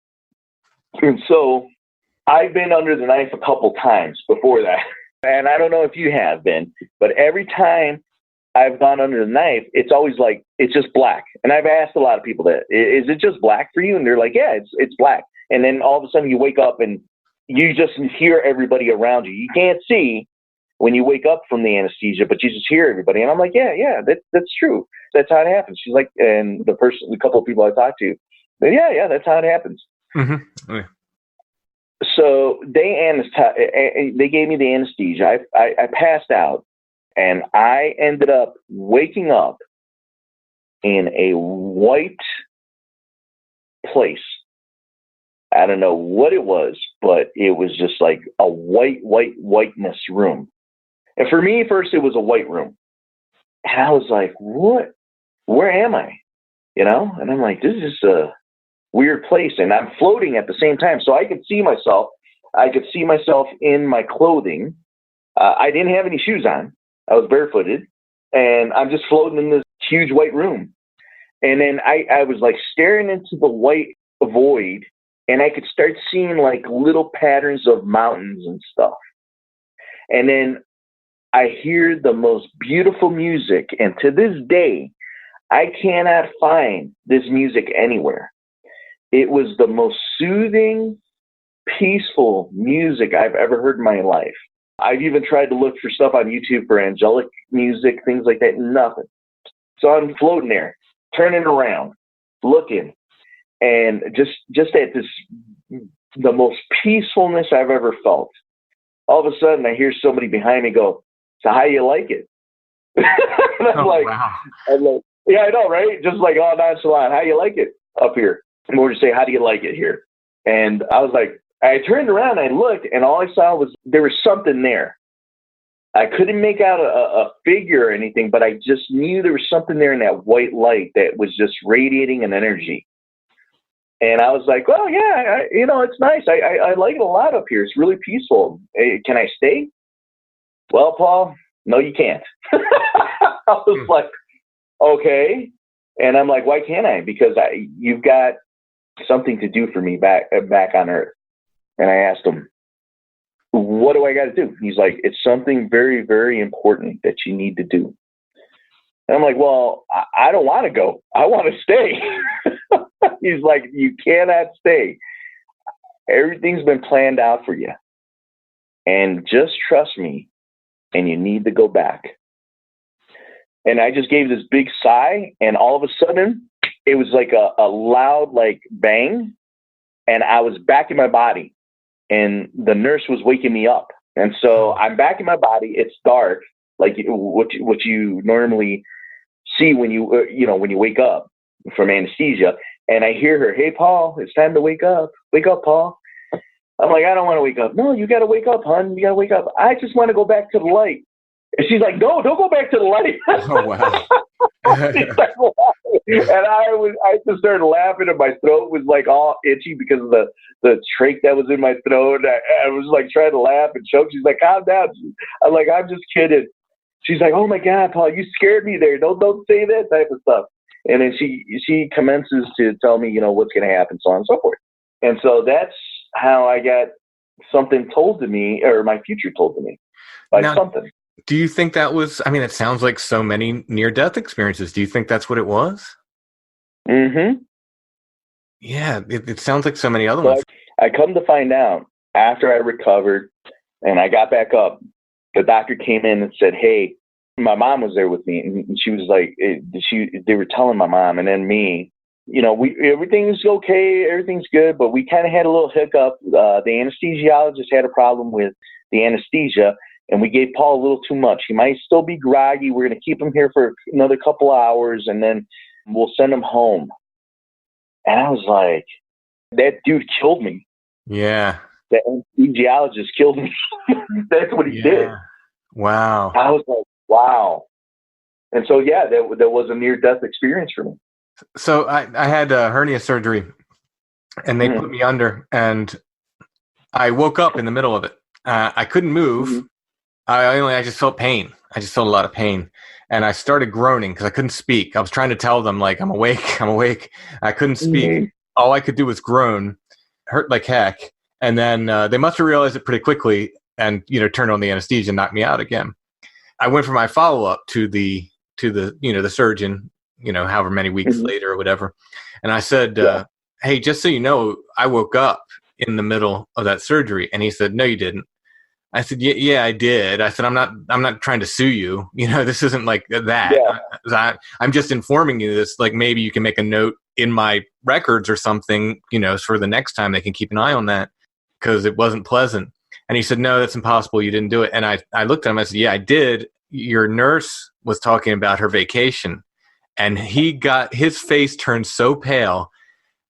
And so I've been under the knife a couple times before that. And I don't know if you have been, but every time I've gone under the knife, it's always like, it's just black. And I've asked a lot of people that, is it just black for you? And they're like, yeah, it's black. And then all of a sudden you wake up and you just hear everybody around you. You can't see when you wake up from the anesthesia, but you just hear everybody. And I'm like, yeah, that's true. That's how it happens. She's like, and the couple of people I talked to, yeah, that's how it happens. Mm-hmm. Oh, yeah. So they gave me the anesthesia. I passed out, and I ended up waking up in a white place. I don't know what it was, but it was just like a whiteness room. And for me, first, it was a white room. And I was like, what? Where am I? You know? And I'm like, this is just a weird place. And I'm floating at the same time. So I could see myself. I could see myself in my clothing. I didn't have any shoes on. I was barefooted. And I'm just floating in this huge white room. And then I was like staring into the white void. And I could start seeing like little patterns of mountains and stuff. And then I hear the most beautiful music. And to this day, I cannot find this music anywhere. It was the most soothing, peaceful music I've ever heard in my life. I've even tried to look for stuff on YouTube for angelic music, things like that. Nothing. So I'm floating there, turning around, looking. And just at the most peacefulness I've ever felt. All of a sudden, I hear somebody behind me go, so how you like it? And I'm like, wow. Yeah, I know, right? Just like, oh, nonchalant, how you like it up here? And we're just saying, how do you like it here? And I was like, I turned around, I looked, and all I saw was there was something there. I couldn't make out a figure or anything, but I just knew there was something there in that white light that was just radiating an energy. And I was like, well, yeah, it's nice. I like it a lot up here. It's really peaceful. Hey, can I stay? Well, Paul, no, you can't. I was like, okay. And I'm like, why can't I? Because you've got something to do for me back on Earth. And I asked him, what do I got to do? He's like, it's something very, very important that you need to do. And I'm like, well, I don't want to go. I want to stay. He's like, you cannot stay. Everything's been planned out for you. And just trust me, and you need to go back. And I just gave this big sigh, and all of a sudden, it was like a loud like bang, and I was back in my body. And the nurse was waking me up. And so I'm back in my body. It's dark, like what you normally see when you when you wake up from anesthesia. And I hear her, hey, Paul, it's time to wake up. Wake up, Paul. I'm like, I don't want to wake up. No, you got to wake up, hon. You got to wake up. I just want to go back to the light. And she's like, no, don't go back to the light. Oh, wow. And I just started laughing, and my throat was like all itchy because of the trach that was in my throat. I was like trying to laugh and choke. She's like, calm down. I'm like, I'm just kidding. She's like, oh my God, Paul, you scared me there. Don't say that type of stuff. And then she commences to tell me, what's going to happen, so on and so forth. And so that's how I got something told to me, or my future told to me by something. Do you think that was, it sounds like so many near-death experiences. Do you think that's what it was? Mm-hmm. Yeah, it sounds like so many other ones. I come to find out after I recovered and I got back up, the doctor came in and said, hey, my mom was there with me, and she was like, they were telling my mom and then me, everything's okay, everything's good, but we kind of had a little hiccup. The anesthesiologist had a problem with the anesthesia, and we gave Paul a little too much. He might still be groggy. We're going to keep him here for another couple hours, and then we'll send him home. And I was like, that dude killed me. Yeah. The anesthesiologist killed me. That's what he did. Wow. I was like, wow. And so, yeah, that was a near-death experience for me. So I had hernia surgery, and they put me under, and I woke up in the middle of it. I couldn't move. I just felt pain. I just felt a lot of pain. And I started groaning because I couldn't speak. I was trying to tell them, like, I'm awake, I'm awake. I couldn't speak. All I could do was groan, hurt like heck. And then they must have realized it pretty quickly and, turned on the anesthesia and knocked me out again. I went for my follow-up to the the surgeon, however many weeks later or whatever. And I said, hey, just so you know, I woke up in the middle of that surgery. And he said, no, you didn't. I said, yeah, I did. I said, I'm not trying to sue you. This isn't like that. Yeah. I'm just informing you this, like, maybe you can make a note in my records or something, for the next time they can keep an eye on that, because it wasn't pleasant. And he said, no, that's impossible. You didn't do it. And I looked at him. I said, yeah, I did. Your nurse was talking about her vacation, and he got his face turned so pale,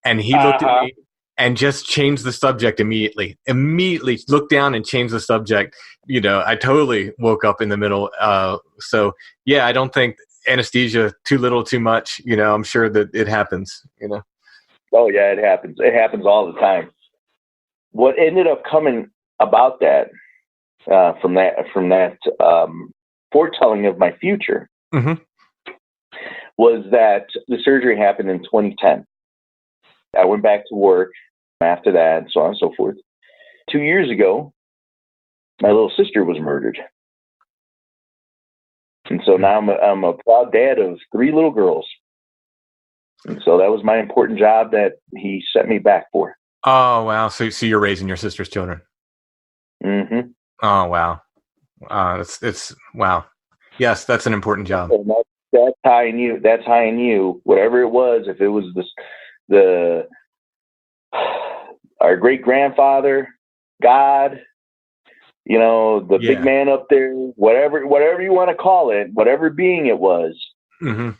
and he looked at me and just changed the subject immediately looked down and changed the subject. I totally woke up in the middle. So yeah, I don't think anesthesia, too little, too much, I'm sure that it happens, Oh yeah, it happens. It happens all the time. What ended up coming about that, from that foretelling of my future, was that the surgery happened in 2010. I went back to work after that, and so on and so forth. 2 years ago, my little sister was murdered. And so now I'm a proud dad of 3 little girls. And so that was my important job that he set me back for. Oh, wow. So you're raising your sister's children. Mm-hmm. Oh, wow. It's wow. Yes, that's an important job. And that's how I knew. That's how I knew. Whatever it was, if it was our great grandfather, God, the big man up there, whatever you want to call it, whatever being it was. Mm-hmm.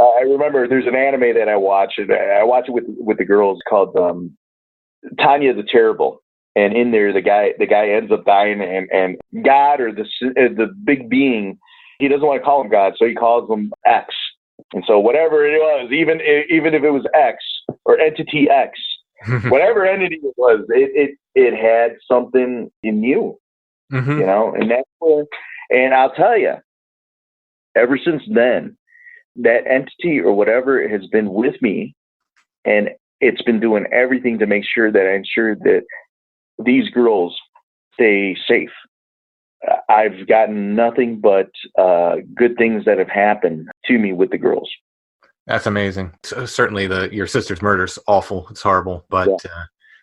I remember there's an anime that I watch. I watch it with the girls, called Tanya the Terrible. And in there, the guy ends up dying, and God, or the big being, he doesn't want to call him God, so he calls him X. And so whatever it was, even if it was X or entity X, whatever entity it was, it had something in you, and that's where. And I'll tell you, ever since then, that entity or whatever has been with me, and it's been doing everything to make sure that I ensure that these girls stay safe. I've gotten nothing but good things that have happened to me with the girls. That's amazing. So certainly your sister's murder is awful. It's horrible, but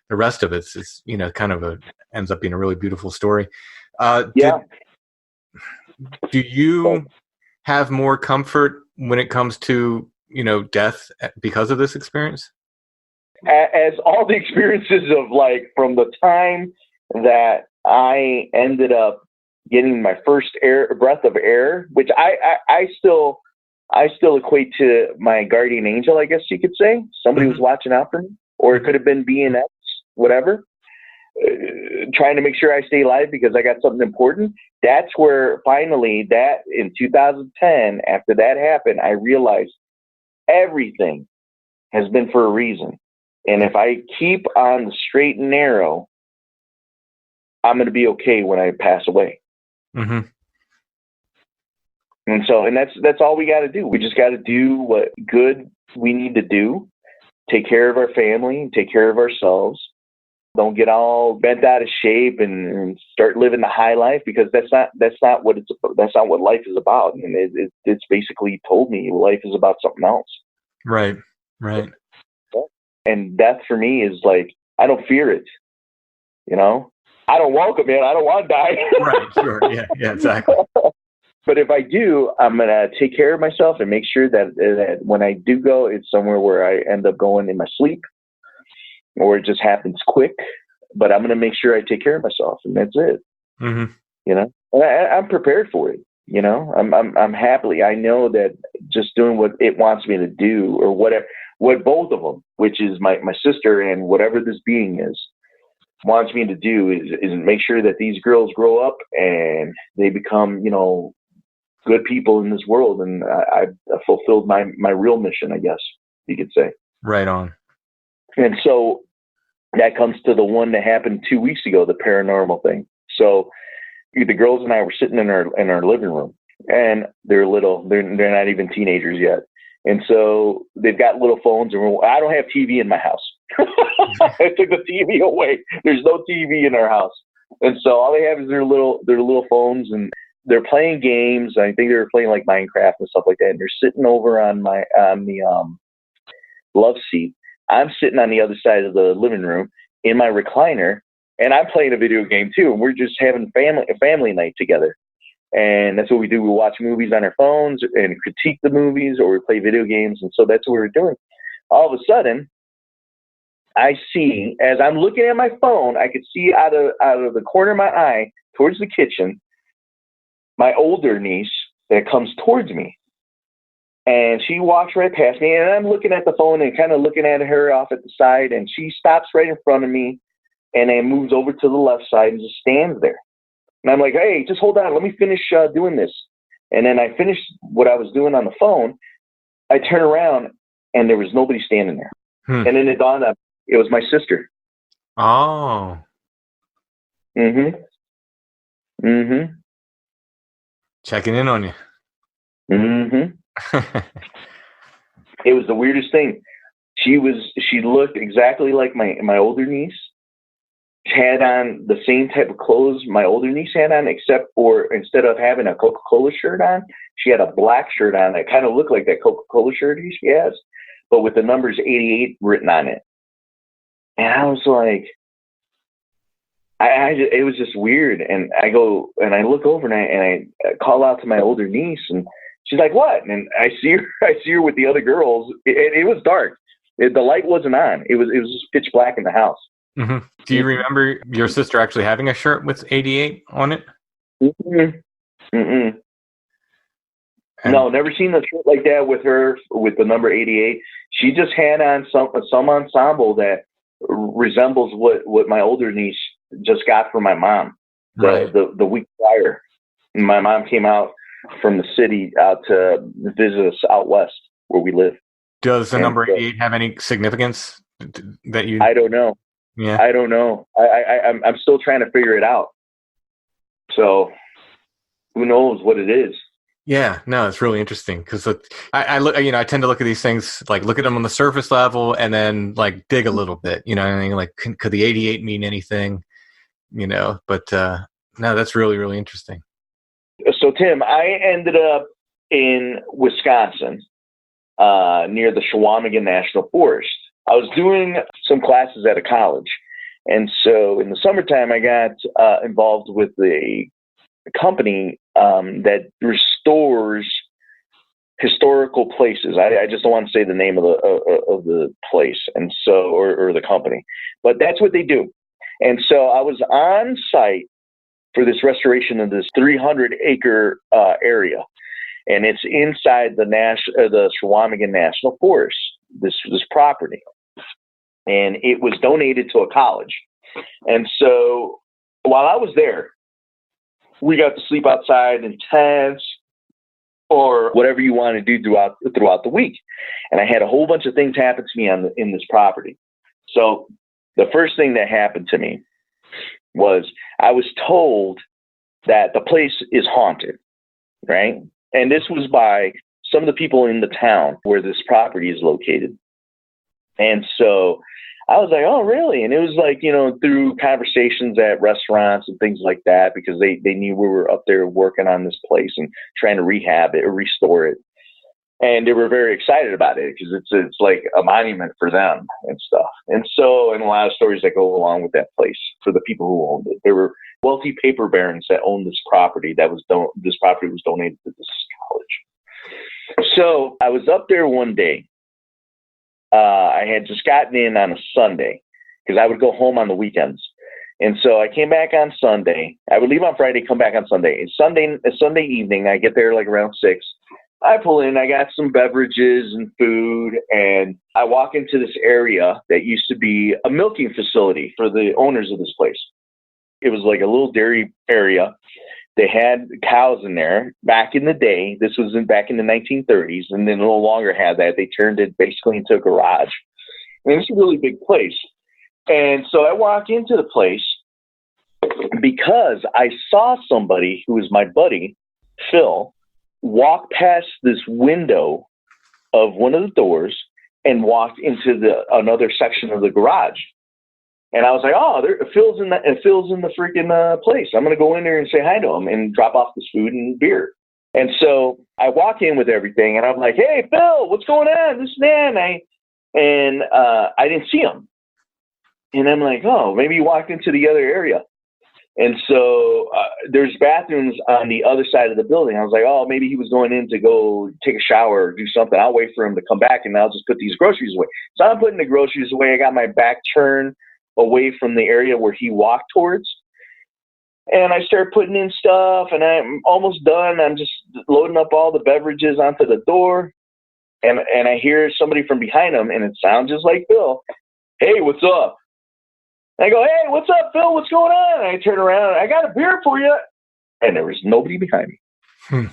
the rest of it's kind of ends up being a really beautiful story. Do you have more comfort when it comes to death because of this experience? As all the experiences of, like, from the time that I ended up getting my first breath of air, which I still equate to my guardian angel, I guess you could say. Somebody was watching out for me, or it could have been BNX, whatever, trying to make sure I stay alive because I got something important. That's where finally, that in 2010, after that happened, I realized everything has been for a reason. And if I keep on the straight and narrow, I'm going to be okay when I pass away. Mm-hmm. And that's all we got to do. We just got to do what good we need to do. Take care of our family, take care of ourselves. Don't get all bent out of shape and start living the high life, because that's not what life is about. And it's basically told me life is about something else. Right. And death for me is like, I don't fear it. I don't welcome it. I don't want to die. Right. Sure. Yeah, exactly. But if I do, I'm going to take care of myself and make sure that when I do go, it's somewhere where I end up going in my sleep, or it just happens quick. But I'm going to make sure I take care of myself, and that's it. Mm-hmm. And I'm prepared for it. I'm happily. I know that just doing what it wants me to do, or whatever, what both of them, which is my sister and whatever this being is, wants me to do is make sure that these girls grow up and they become, you know, good people in this world. And I fulfilled my real mission, I guess you could say. Right on. And so that comes to the one that happened 2 weeks ago, the paranormal thing. So the girls and I were sitting in our living room, and they're little. They're not even teenagers yet. And so they've got little phones, and I don't have TV in my house. I took the TV away. There's no TV in our house. And so all they have is their little phones, and they're playing games. I think they were playing like Minecraft and stuff like that. And they're sitting over on the love seat. I'm sitting on the other side of the living room in my recliner, and I'm playing a video game too. And we're just having a family night together. And that's what we do. We watch movies on our phones and critique the movies, or we play video games. And so that's what we're doing. All of a sudden, I see, as I'm looking at my phone, I could see out of the corner of my eye towards the kitchen, my older niece that comes towards me. And she walks right past me, and I'm looking at the phone and kind of looking at her off at the side, and she stops right in front of me and then moves over to the left side and just stands there. And I'm like, hey, just hold on. Let me finish doing this. And then I finished what I was doing on the phone. I turn around, and there was nobody standing there. And then it dawned on me, it was my sister. Oh. Mm-hmm. Mm-hmm. Checking in on you. Mm-hmm. It was the weirdest thing. She looked exactly like my older niece. Had on the same type of clothes my older niece had on, except for instead of having a Coca-Cola shirt on, she had a black shirt on that kind of looked like that Coca-Cola shirt she has, but with the numbers 88 written on it. And I was like, it was just weird. And I go and I look over and I call out to my older niece, and she's like, "What?" And I see her with the other girls. It was dark. The light wasn't on. It was just pitch black in the house. Mm-hmm. Do you remember your sister actually having a shirt with 88 on it? Mm-hmm. Mm-mm. No, never seen a shirt like that with her with the number 88. She just had on some ensemble that resembles what my older niece just got from my mom the week prior. My mom came out from the city out to visit us out west where we live. Does the number 88 have any significance that you? I don't know. Yeah, I don't know. I'm still trying to figure it out. So who knows what it is? Yeah, no, it's really interesting because I look, I tend to look at these things, like look at them on the surface level and then like dig a little bit, what I mean? Like, could the 88 mean anything, but no, that's really, really interesting. So Tim, I ended up in Wisconsin, near the Chequamegon National Forest. I was doing some classes at a college. And so in the summertime, I got involved with a company that restores historical places. I just don't want to say the name of the place, and so or the company, but that's what they do. And so I was on site for this restoration of this 300-acre area, and it's inside the Chequamegon National Forest. This property, and it was donated to a college. And so while I was there, we got to sleep outside in tents or whatever you want to do throughout the week. And I had a whole bunch of things happen to me in this property. So the first thing that happened to me was I was told that the place is haunted, right? And this was by some of the people in the town where this property is located. And so I was like, oh, really? And it was like, through conversations at restaurants and things like that, because they knew we were up there working on this place and trying to rehab it or restore it. And they were very excited about it because it's like a monument for them and stuff. And so, and a lot of stories that go along with that place for the people who owned it. There were wealthy paper barons that owned this property. This property was donated to this college. So I was up there one day. I had just gotten in on a Sunday because I would go home on the weekends. And so I came back on Sunday. I would leave on Friday, come back on Sunday. And Sunday evening, I get there like around 6. I pull in, I got some beverages and food, and I walk into this area that used to be a milking facility for the owners of this place. It was like a little dairy area. They had cows in there back in the day. This was back in the 1930s, and they no longer had that. They turned it basically into a garage. And it's a really big place. And so I walk into the place because I saw somebody who was my buddy, Phil, walked past this window of one of the doors and walked into another section of the garage. And I was like, oh, Phil's in the freaking place. I'm going to go in there and say hi to him and drop off this food and beer. And so I walk in with everything, and I'm like, hey, Phil, what's going on? This and that. And I didn't see him. And I'm like, oh, maybe he walked into the other area. And so there's bathrooms on the other side of the building. I was like, oh, maybe he was going in to go take a shower or do something. I'll wait for him to come back, and I'll just put these groceries away. So I'm putting the groceries away. I got my back turned away from the area where he walked towards. And I start putting in stuff, and I'm almost done. I'm just loading up all the beverages onto the door. And I hear somebody from behind him, and it sounds just like Phil. Hey, what's up? I go, hey, what's up, Phil? What's going on? And I turn around, I got a beer for you. And there was nobody behind me.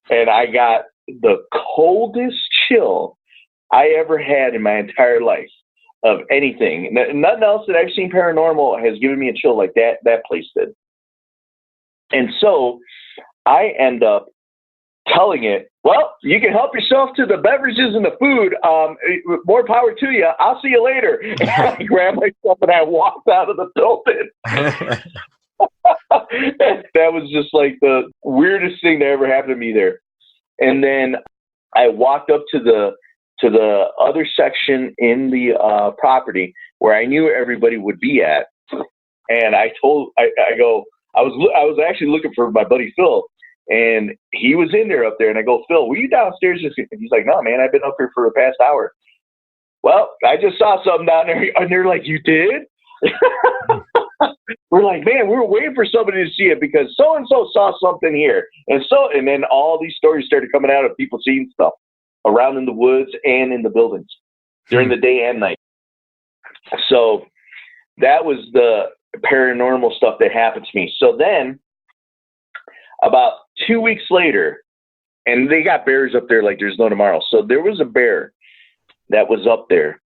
And I got the coldest chill I ever had in my entire life of anything. Nothing else that I've seen paranormal has given me a chill like that place did. And so I end up telling it, well, you can help yourself to the beverages and the food. More power to you. I'll see you later. And I grabbed myself and I walked out of the building. That was just like the weirdest thing that ever happened to me there. And then I walked up to the other section in the property where I knew everybody would be at. And I was actually looking for my buddy Phil. And he was in there up there, and I go, Phil, were you downstairs? And he's like, no, man, I've been up here for the past hour. Well, I just saw something down there. And they're like, you did? We're like, man, we were waiting for somebody to see it because so-and-so saw something here. And then all these stories started coming out of people seeing stuff around in the woods and in the buildings during the day and night. So that was the paranormal stuff that happened to me. So then, about 2 weeks later, and they got bears up there like there's no tomorrow. So there was a bear that was up there,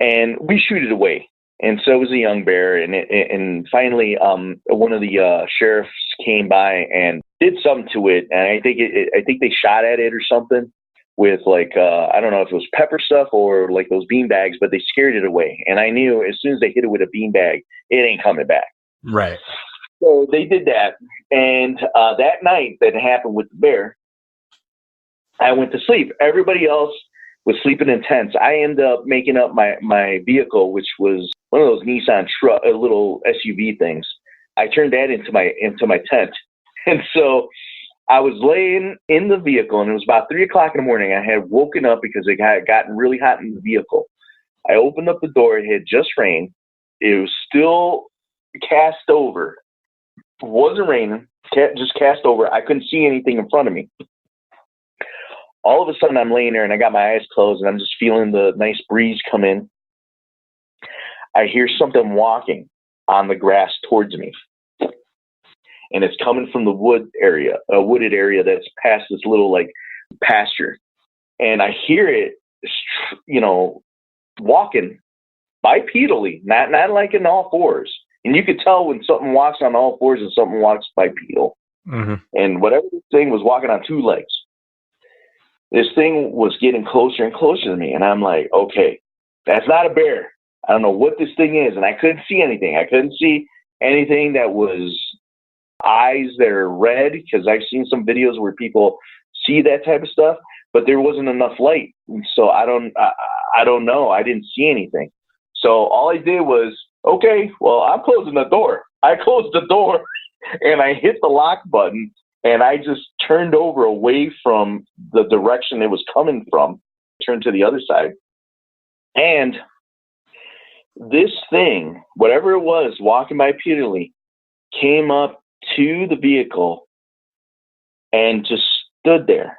and we shoot it away. And so it was a young bear, and finally, one of the sheriffs came by and did something to it, and I think they shot at it or something with like I don't know if it was pepper stuff or like those bean bags, but they scared it away. And I knew as soon as they hit it with a bean bag, it ain't coming back. Right. So they did that, and that night that happened with the bear, I went to sleep. Everybody else was sleeping in tents. I ended up making up my vehicle, which was one of those Nissan truck, little SUV things. I turned that into my tent, and so I was laying in the vehicle, and it was about 3 o'clock in the morning. I had woken up because it had gotten really hot in the vehicle. I opened up the door. It had just rained. It was still cast over. It wasn't raining, just cast over. I couldn't see anything in front of me. All of a sudden, I'm laying there, and I got my eyes closed, and I'm just feeling the nice breeze come in. I hear something walking on the grass towards me, and it's coming from the wooded area that's past this little like pasture. And I hear it, walking bipedally, not like in all fours. And you could tell when something walks on all fours and something walks bipedal. Mm-hmm. And whatever this thing was walking on two legs, this thing was getting closer and closer to me. And I'm like, okay, that's not a bear. I don't know what this thing is. And I couldn't see anything. I couldn't see anything that was eyes that are red, because I've seen some videos where people see that type of stuff, but there wasn't enough light. So I don't know. I didn't see anything. So all I did was, okay, well, I'm closing the door. I closed the door and I hit the lock button, and I just turned over away from the direction it was coming from, turned to the other side. And this thing, whatever it was, walking bipedally, came up to the vehicle and just stood there.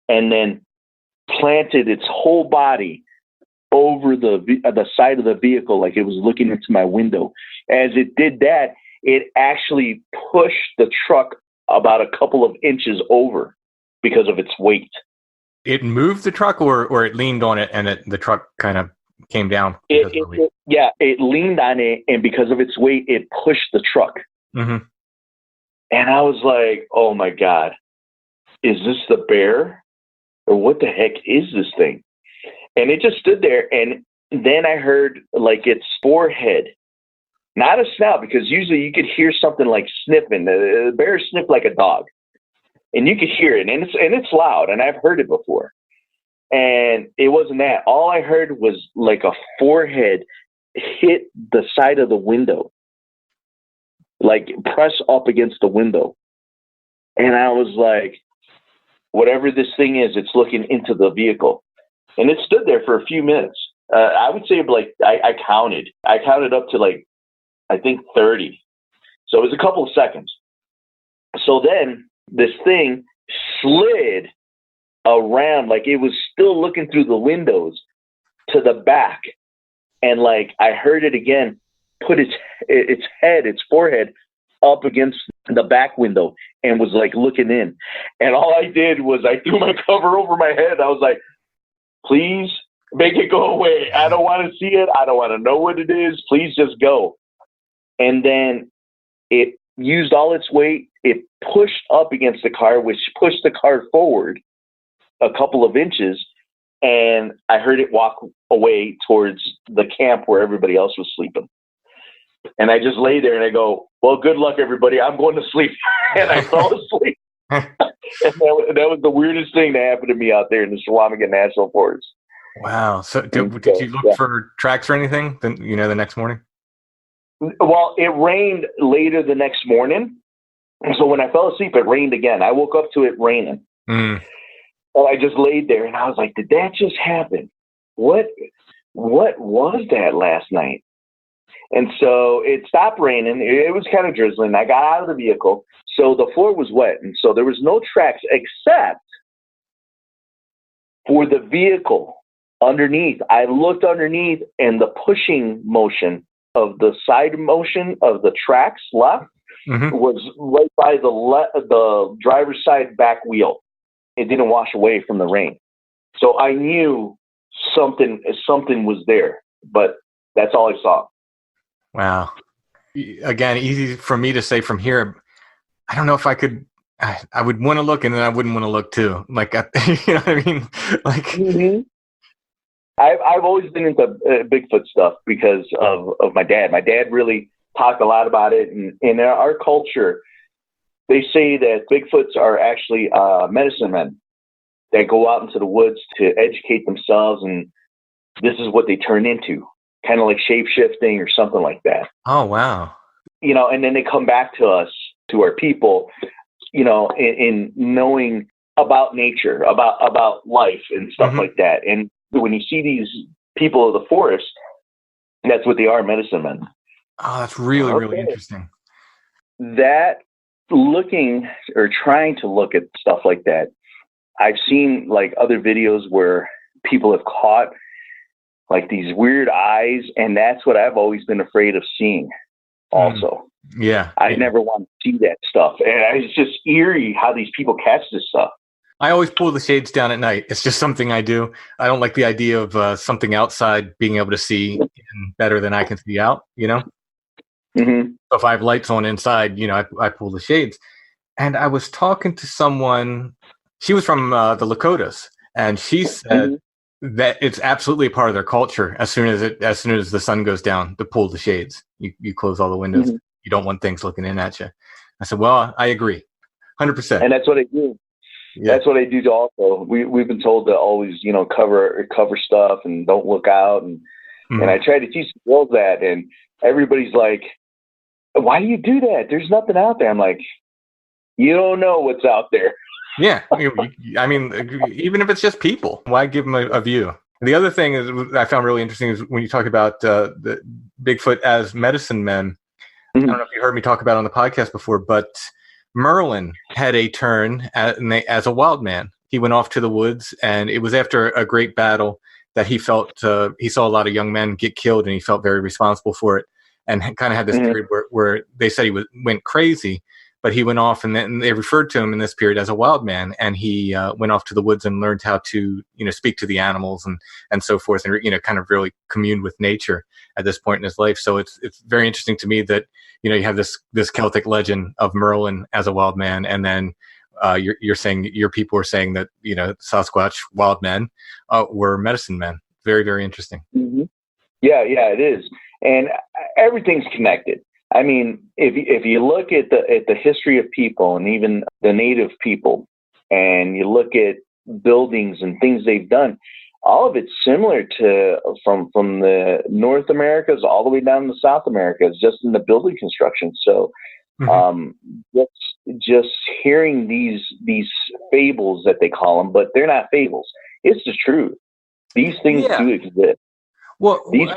and then planted its whole body over the side of the vehicle, like it was looking into my window. As it did that, it actually pushed the truck about a couple of inches over because of its weight. It moved the truck, or it leaned on it, and the truck kind of came down? It leaned on it, and because of its weight, it pushed the truck. Mm-hmm. And I was like, oh my God, is this the bear? Or what the heck is this thing? And it just stood there. And then I heard like its forehead, not a snout, because usually you could hear something like sniffing. The bear sniffed like a dog, and you could hear it, and it's loud, and I've heard it before. And it wasn't that. All I heard was like a forehead hit the side of the window, like press up against the window. And I was like, whatever this thing is, it's looking into the vehicle. And it stood there for a few minutes. I would say like I counted up to like, I think 30. So it was a couple of seconds. So then this thing slid around, like it was still looking through the windows to the back. And like, I heard it again, put its forehead up against the back window and was like looking in. And all I did was I threw my cover over my head. I was like, please make it go away. I don't want to see it. I don't want to know what it is. Please just go. And then it used all its weight. It pushed up against the car, which pushed the car forward a couple of inches. And I heard it walk away towards the camp where everybody else was sleeping. And I just lay there and I go, well, good luck, everybody. I'm going to sleep. And I fell asleep. And that was the weirdest thing that happened to me out there in the Suwannee National Forest. Wow. So did you look for tracks or anything, the next morning? Well, it rained later the next morning. And so when I fell asleep, it rained again. I woke up to it raining. And I just laid there and I was like, did that just happen? What was that last night? And so it stopped raining. It was kind of drizzling. I got out of the vehicle. So the floor was wet. And so there was no tracks except for the vehicle underneath. I looked underneath, and the pushing motion of the side motion of the tracks left was right by the driver's side back wheel. It didn't wash away from the rain. So I knew something was there, but that's all I saw. Wow. Again, easy for me to say from here. I don't know if I could. I would want to look, and then I wouldn't want to look too. Like, you know what I mean? Like, I've always been into Bigfoot stuff because of my dad. My dad really talked a lot about it, and in our culture, they say that Bigfoots are actually medicine men that go out into the woods to educate themselves, and this is what they turn into. Kind of like shape-shifting or something like that. Oh, wow. And then they come back to us, to our people, in knowing about nature, about life and stuff like that. And when you see these people of the forest, that's what they are, medicine men. Oh, that's really, really interesting. That looking or trying to look at stuff like that, I've seen like other videos where people have caught like these weird eyes, and that's what I've always been afraid of seeing also. Yeah. I never want to see that stuff. And it's just eerie how these people catch this stuff. I always pull the shades down at night. It's just something I do. I don't like the idea of something outside being able to see better than I can see out, So if I have lights on inside, I pull the shades. And I was talking to someone, she was from the Lakotas, and she said that it's absolutely a part of their culture. As soon as the sun goes down, to pull the shades, you close all the windows. You don't want things looking in at you. I said, well, I agree, 100%. And that's what I do. Yeah. That's what I do also. We've been told to always, cover stuff and don't look out. And I try to teach the girls that, and everybody's like, why do you do that? There's nothing out there. I'm like, you don't know what's out there. Yeah. I mean, even if it's just people, why give them a view? The other thing is I found really interesting is when you talk about the Bigfoot as medicine men. I don't know if you heard me talk about it on the podcast before, but Merlin had a turn as a wild man he went off to the woods, and it was after a great battle that he felt he saw a lot of young men get killed, and he felt very responsible for it, and kind of had this period where they said he went crazy, but he went off, and then they referred to him in this period as a wild man, and he went off to the woods and learned how to speak to the animals and so forth, and kind of really communed with nature at this point in his life. So it's very interesting to me that you have this Celtic legend of Merlin as a wild man, and then you're saying your people are saying that Sasquatch wild men were medicine men. Very, very interesting. Mm-hmm. Yeah, it is, and everything's connected. I mean, if you look at the history of people, and even the native people, and you look at buildings and things they've done, all of it's similar to from the North Americas all the way down to South Americas, just in the building construction. So. Just hearing these fables that they call them, but they're not fables. It's the truth. These things do exist. Well, these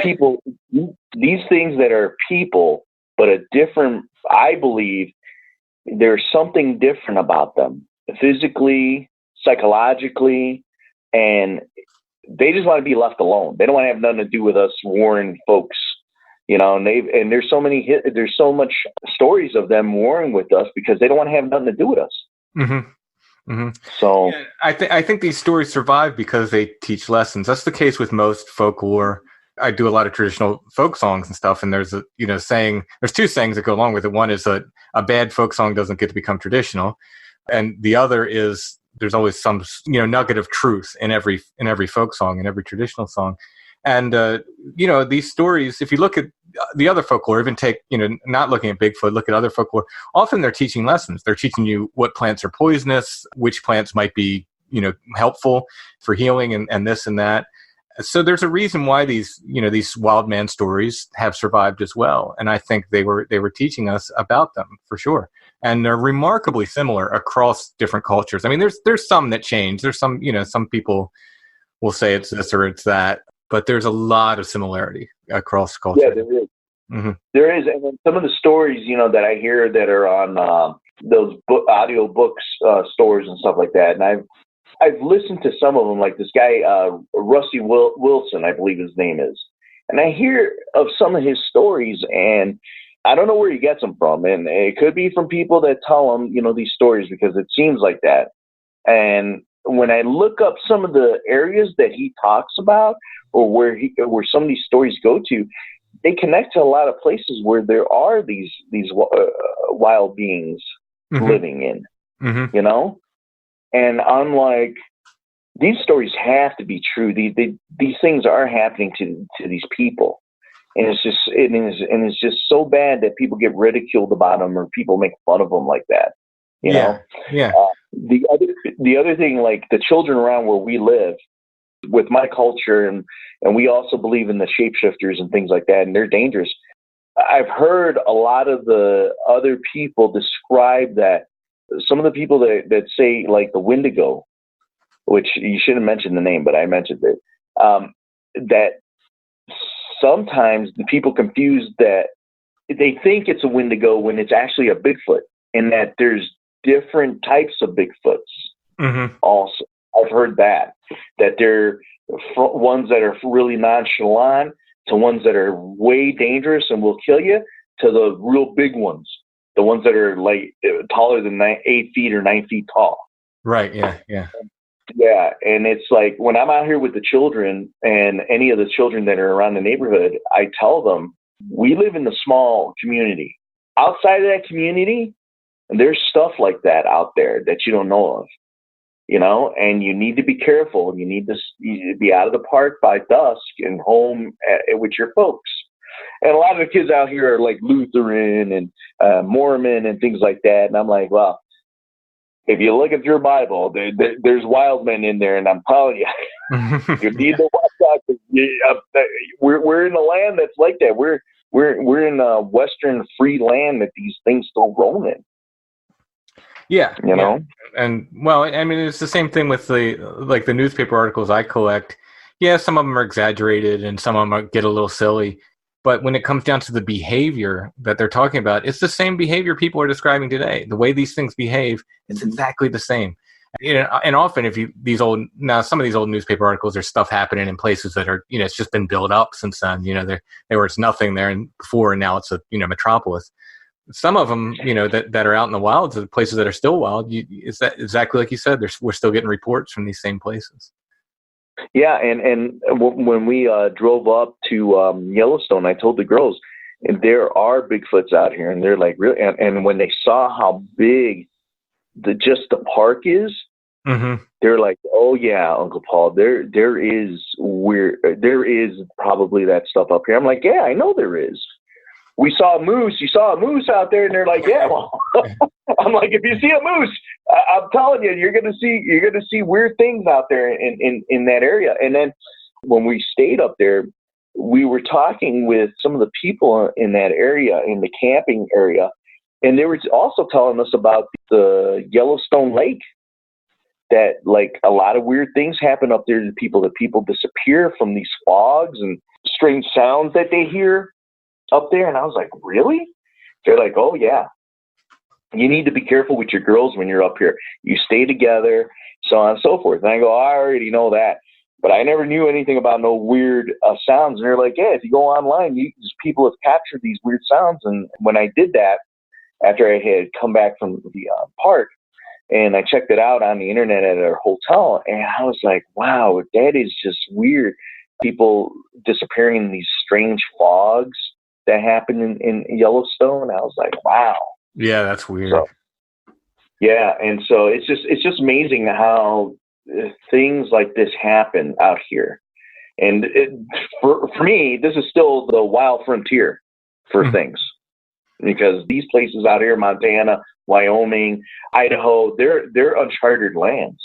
things that are people, but I believe there's something different about them, physically, psychologically, and they just want to be left alone. They don't want to have nothing to do with us warring folks. And there's so much stories of them warring with us because they don't want to have nothing to do with us. Mm-hmm. Mm-hmm. So I think these stories survive because they teach lessons. That's the case with most folklore. I do a lot of traditional folk songs and stuff, and there's saying. There's two sayings that go along with it. One is that a bad folk song doesn't get to become traditional, and the other is there's always some nugget of truth in every folk song, in every traditional song. And, these stories, if you look at the other folklore, even take, not looking at Bigfoot, look at other folklore, often they're teaching lessons. They're teaching you what plants are poisonous, which plants might be, helpful for healing and this and that. So there's a reason why these wild man stories have survived as well. And I think they were teaching us about them for sure. And they're remarkably similar across different cultures. I mean, there's some that change. There's some, some people will say it's this or it's that. But there's a lot of similarity across culture. Yeah, there is. Mm-hmm. There is, and then some of the stories, that I hear that are on those audio books stores and stuff like that, and I've listened to some of them, like this guy Rusty Wilson, I believe his name is, and I hear of some of his stories, and I don't know where he gets them from, and it could be from people that tell him, these stories because it seems like that, and when I look up some of the areas that he talks about, or where some of these stories go to, they connect to a lot of places where there are these wild beings living in, And I'm like, these stories have to be true. These things are happening to these people, and it's just so bad that people get ridiculed about them or people make fun of them like that. You know? Yeah. The other thing, like the children around where we live, with my culture, and we also believe in the shapeshifters and things like that, and they're dangerous. I've heard a lot of the other people describe that. Some of the people that say, like the Wendigo, which you shouldn't mention the name, but I mentioned it, that sometimes the people confuse that they think it's a Wendigo when it's actually a Bigfoot, and that there's different types of Bigfoots also. I've heard that they're ones that are really nonchalant to ones that are way dangerous and will kill you, to the real big ones, the ones that are like taller than 8 feet or 9 feet tall. Right. Yeah. And it's like when I'm out here with the children and any of the children that are around the neighborhood, I tell them we live in a small community. Outside of that community, there's stuff like that out there that you don't know of. And you need to be careful. You need to be out of the park by dusk and home with your folks. And a lot of the kids out here are like Lutheran and Mormon and things like that. And I'm like, well, if you look at your Bible, there's wild men in there. And I'm telling you, you need to watch out. We're in a land that's like that. We're in a Western free land that these things still roam in. Yeah. And well, I mean, it's the same thing with the newspaper articles I collect. Yeah, some of them are exaggerated and some of them get a little silly. But when it comes down to the behavior that they're talking about, it's the same behavior people are describing today. The way these things behave, it's exactly the same. And often some of these old newspaper articles, there's stuff happening in places that are, it's just been built up since then. There was nothing there before, and now it's a metropolis. Some of them, that are out in the wilds, the places that are still wild. Is that exactly like you said? We're still getting reports from these same places. Yeah, and when we drove up to Yellowstone, I told the girls, and there are Bigfoots out here, and they're like, really. And when they saw how big the park is, mm-hmm. They're like, oh yeah, Uncle Paul, there is probably that stuff up here. I'm like, yeah, I know there is. We saw a moose. You saw a moose out there, and they're like, yeah. Well, I'm like, if you see a moose, I'm telling you, you're gonna see weird things out there in that area. And then when we stayed up there, we were talking with some of the people in that area, in the camping area, and they were also telling us about the Yellowstone Lake. That like a lot of weird things happen up there to people. That people disappear from these fogs and strange sounds that they hear up there. And I was like, really? They're like, oh yeah. You need to be careful with your girls when you're up here. You stay together, so on and so forth. And I go, I already know that. But I never knew anything about no weird sounds. And they're like, yeah, if you go online, people have captured these weird sounds. And when I did that, after I had come back from the park, and I checked it out on the internet at our hotel, and I was like, wow, that is just weird. People disappearing in these strange fogs that happen in Yellowstone. I was like, wow. Yeah, that's weird. So, yeah, and so it's just amazing how things like this happen out here. And for me, this is still the wild frontier for things. Because these places out here, Montana, Wyoming, Idaho, they're uncharted lands.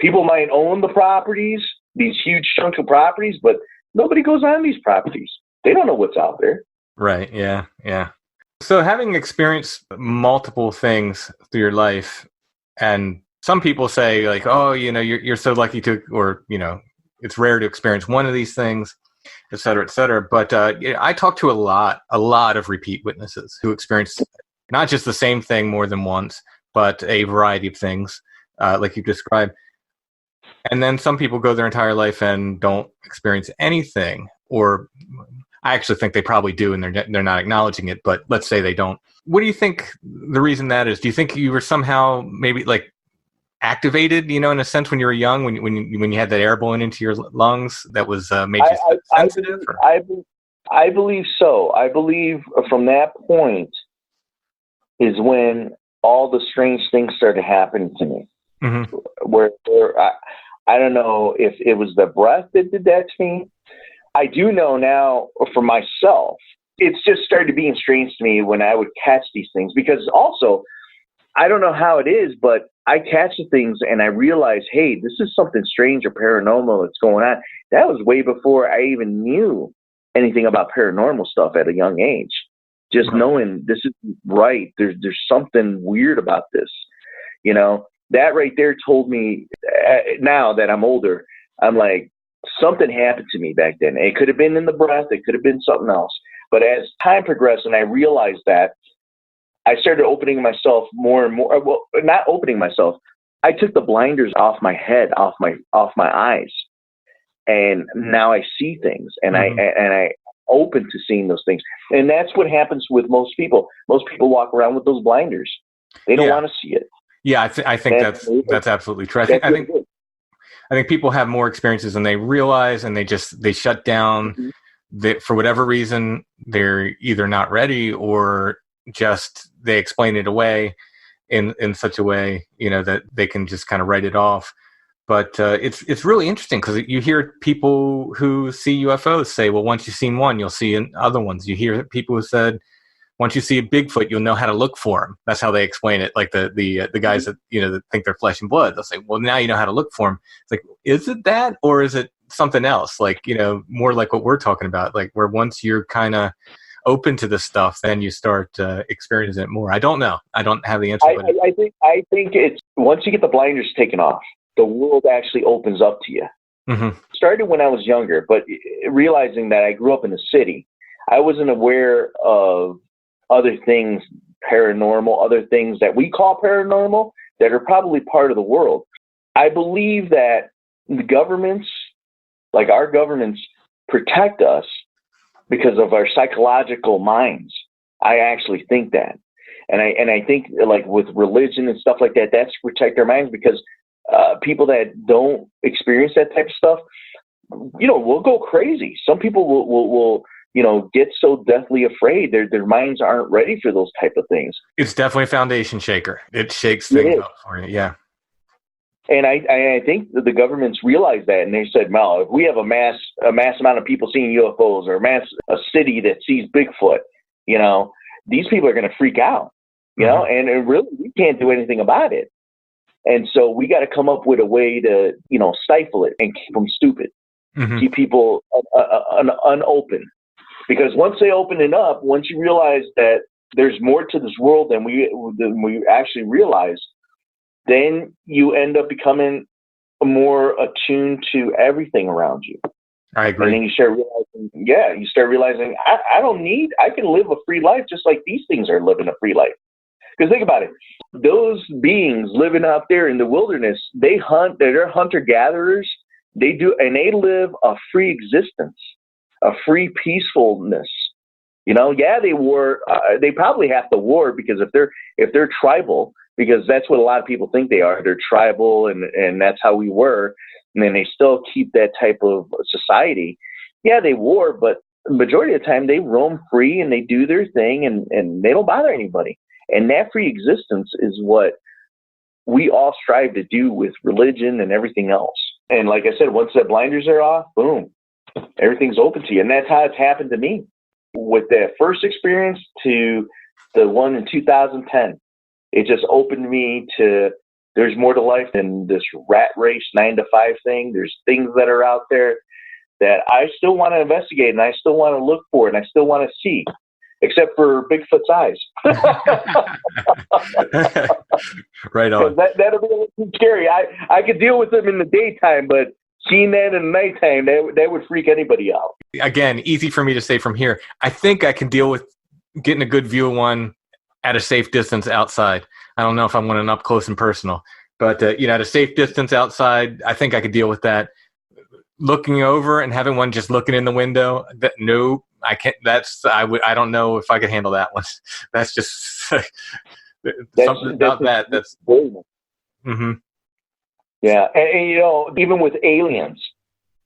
People might own the properties, these huge chunks of properties, but nobody goes on these properties. They don't know what's out there. Right. Yeah. Yeah. So having experienced multiple things through your life, and some people say like, oh, you're so lucky to, or, it's rare to experience one of these things, et cetera, et cetera. But I talked to a lot of repeat witnesses who experienced not just the same thing more than once, but a variety of things, like you described. And then some people go their entire life and don't experience anything, or I actually think they probably do, and they're not acknowledging it. But let's say they don't. What do you think the reason that is? Do you think you were somehow maybe like activated, in a sense, when you were young, when you had that air blowing into your lungs that was made you sensitive? I believe so. I believe from that point is when all the strange things started happening to me. Mm-hmm. Where I don't know if it was the breath that did that to me. I do know now for myself, it's just started being strange to me when I would catch these things, because also, I don't know how it is, but I catch the things and I realize, hey, this is something strange or paranormal that's going on. That was way before I even knew anything about paranormal stuff at a young age. Just knowing this is right. There's something weird about this. That right there told me, now that I'm older, I'm like, something happened to me back then. It could have been in the breath. It could have been something else. But as time progressed and I realized that, I started opening myself more and more. Well, not opening myself. I took the blinders off my head, off my eyes, and now I see things, and I open to seeing those things. And that's what happens with most people. Most people walk around with those blinders. They don't want to see it. Yeah, I think that's absolutely true. I think people have more experiences than they realize, and they shut down. Mm-hmm. For whatever reason, they're either not ready or just they explain it away in such a way, that they can just kind of write it off. But it's really interesting because you hear people who see UFOs say, well, once you've seen one, you'll see other ones. You hear people who said, once you see a Bigfoot, you'll know how to look for him. That's how they explain it. Like the guys that, that think they're flesh and blood, they'll say, well, now you know how to look for him. It's like, is it that, or is it something else? Like, more like what we're talking about, like where once you're kind of open to this stuff, then you start experiencing it more. I don't know. I don't have the answer. I think it's once you get the blinders taken off, the world actually opens up to you. Mm-hmm. Started when I was younger, but realizing that I grew up in the city, I wasn't aware of other things paranormal, other things that we call paranormal that are probably part of the world. I believe that the governments, like our governments, protect us because of our psychological minds. I actually think that. And I think, like, with religion and stuff like that, that's to protect our minds, because people that don't experience that type of stuff, will go crazy. Some people will get so deathly afraid their minds aren't ready for those type of things. It's definitely a foundation shaker. It shakes things up for you. Yeah. And I think that the governments realize that, and they said, "Well, if we have a mass amount of people seeing UFOs, or a city that sees Bigfoot, these people are going to freak out, and really we can't do anything about it. And so we got to come up with a way to, stifle it and keep them stupid, keep people unopen, because once they open it up, once you realize that there's more to this world than we actually realize, then you end up becoming more attuned to everything around you." I agree. And then you start realizing, I can live a free life just like these things are living a free life. Because think about it, those beings living out there in the wilderness, they hunt, they're hunter-gatherers, they live a free existence, a free peacefulness. They war, they probably have to war, because if they're tribal, because that's what a lot of people think they are. They're tribal, and that's how we were. And then they still keep that type of society. Yeah, they war, but the majority of the time they roam free and they do their thing, and they don't bother anybody. And that free existence is what we all strive to do with religion and everything else. And like I said, once the blinders are off, boom, everything's open to you. And that's how it's happened to me. With that first experience to the one in 2010, it just opened me to, there's more to life than this rat race 9 to 5 thing. There's things that are out there that I still want to investigate, and I still want to look for, and I still want to see, except for Bigfoot's eyes. Right on. That'll be a little too scary. I could deal with them in the daytime, but seeing that in the nighttime, that would freak anybody out. Again, easy for me to say from here. I think I can deal with getting a good view of one at a safe distance outside. I don't know if I want an up close and personal, but at a safe distance outside, I think I could deal with that. Looking over and having one just looking in the window, no, I can't. I don't know if I could handle that one. That's just something about that. That's yeah, and even with aliens,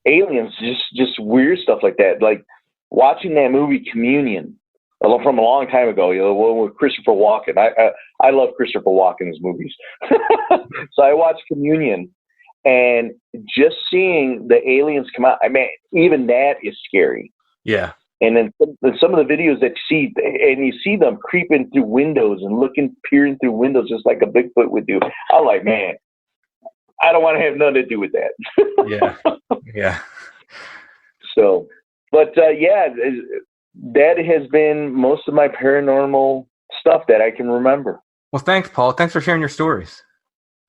just weird stuff like that. Like watching that movie Communion from a long time ago, with Christopher Walken. I love Christopher Walken's movies. So I watched Communion, and just seeing the aliens come out, I mean, even that is scary. Yeah. And then some of the videos that you see, and you see them creeping through windows and peering through windows just like a Bigfoot would do. I'm like, man, I don't want to have nothing to do with that. Yeah. So, but that has been most of my paranormal stuff that I can remember. Well, thanks, Paul. Thanks for sharing your stories.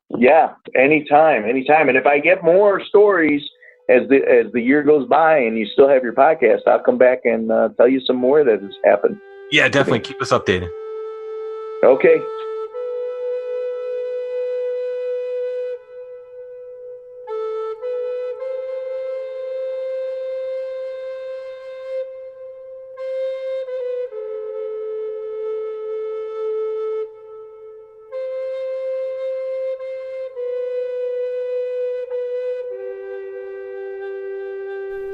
Yeah, anytime. And if I get more stories as the year goes by and you still have your podcast, I'll come back and tell you some more that has happened. Yeah, definitely. Keep us updated. Okay.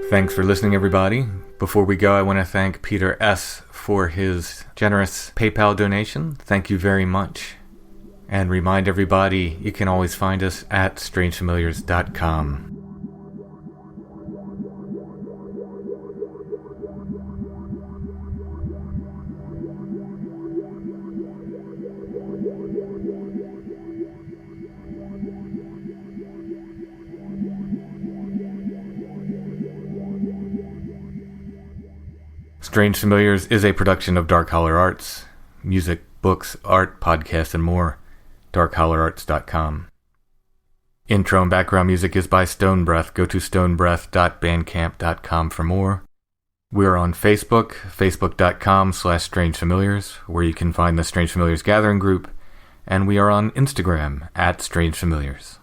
Thanks for listening, everybody. Before we go, I want to thank Peter S. for his generous PayPal donation. Thank you very much. And remind everybody, you can always find us at strangefamiliars.com. Strange Familiars is a production of Dark Holler Arts. Music, books, art, podcasts, and more. darkhollerarts.com. Intro and background music is by Stone Breath. Go to stonebreath.bandcamp.com for more. We're on Facebook, facebook.com/strangefamiliars, where you can find the Strange Familiars Gathering Group, and we are on Instagram at Strange Familiars.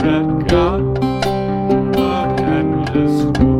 Red God of endless war.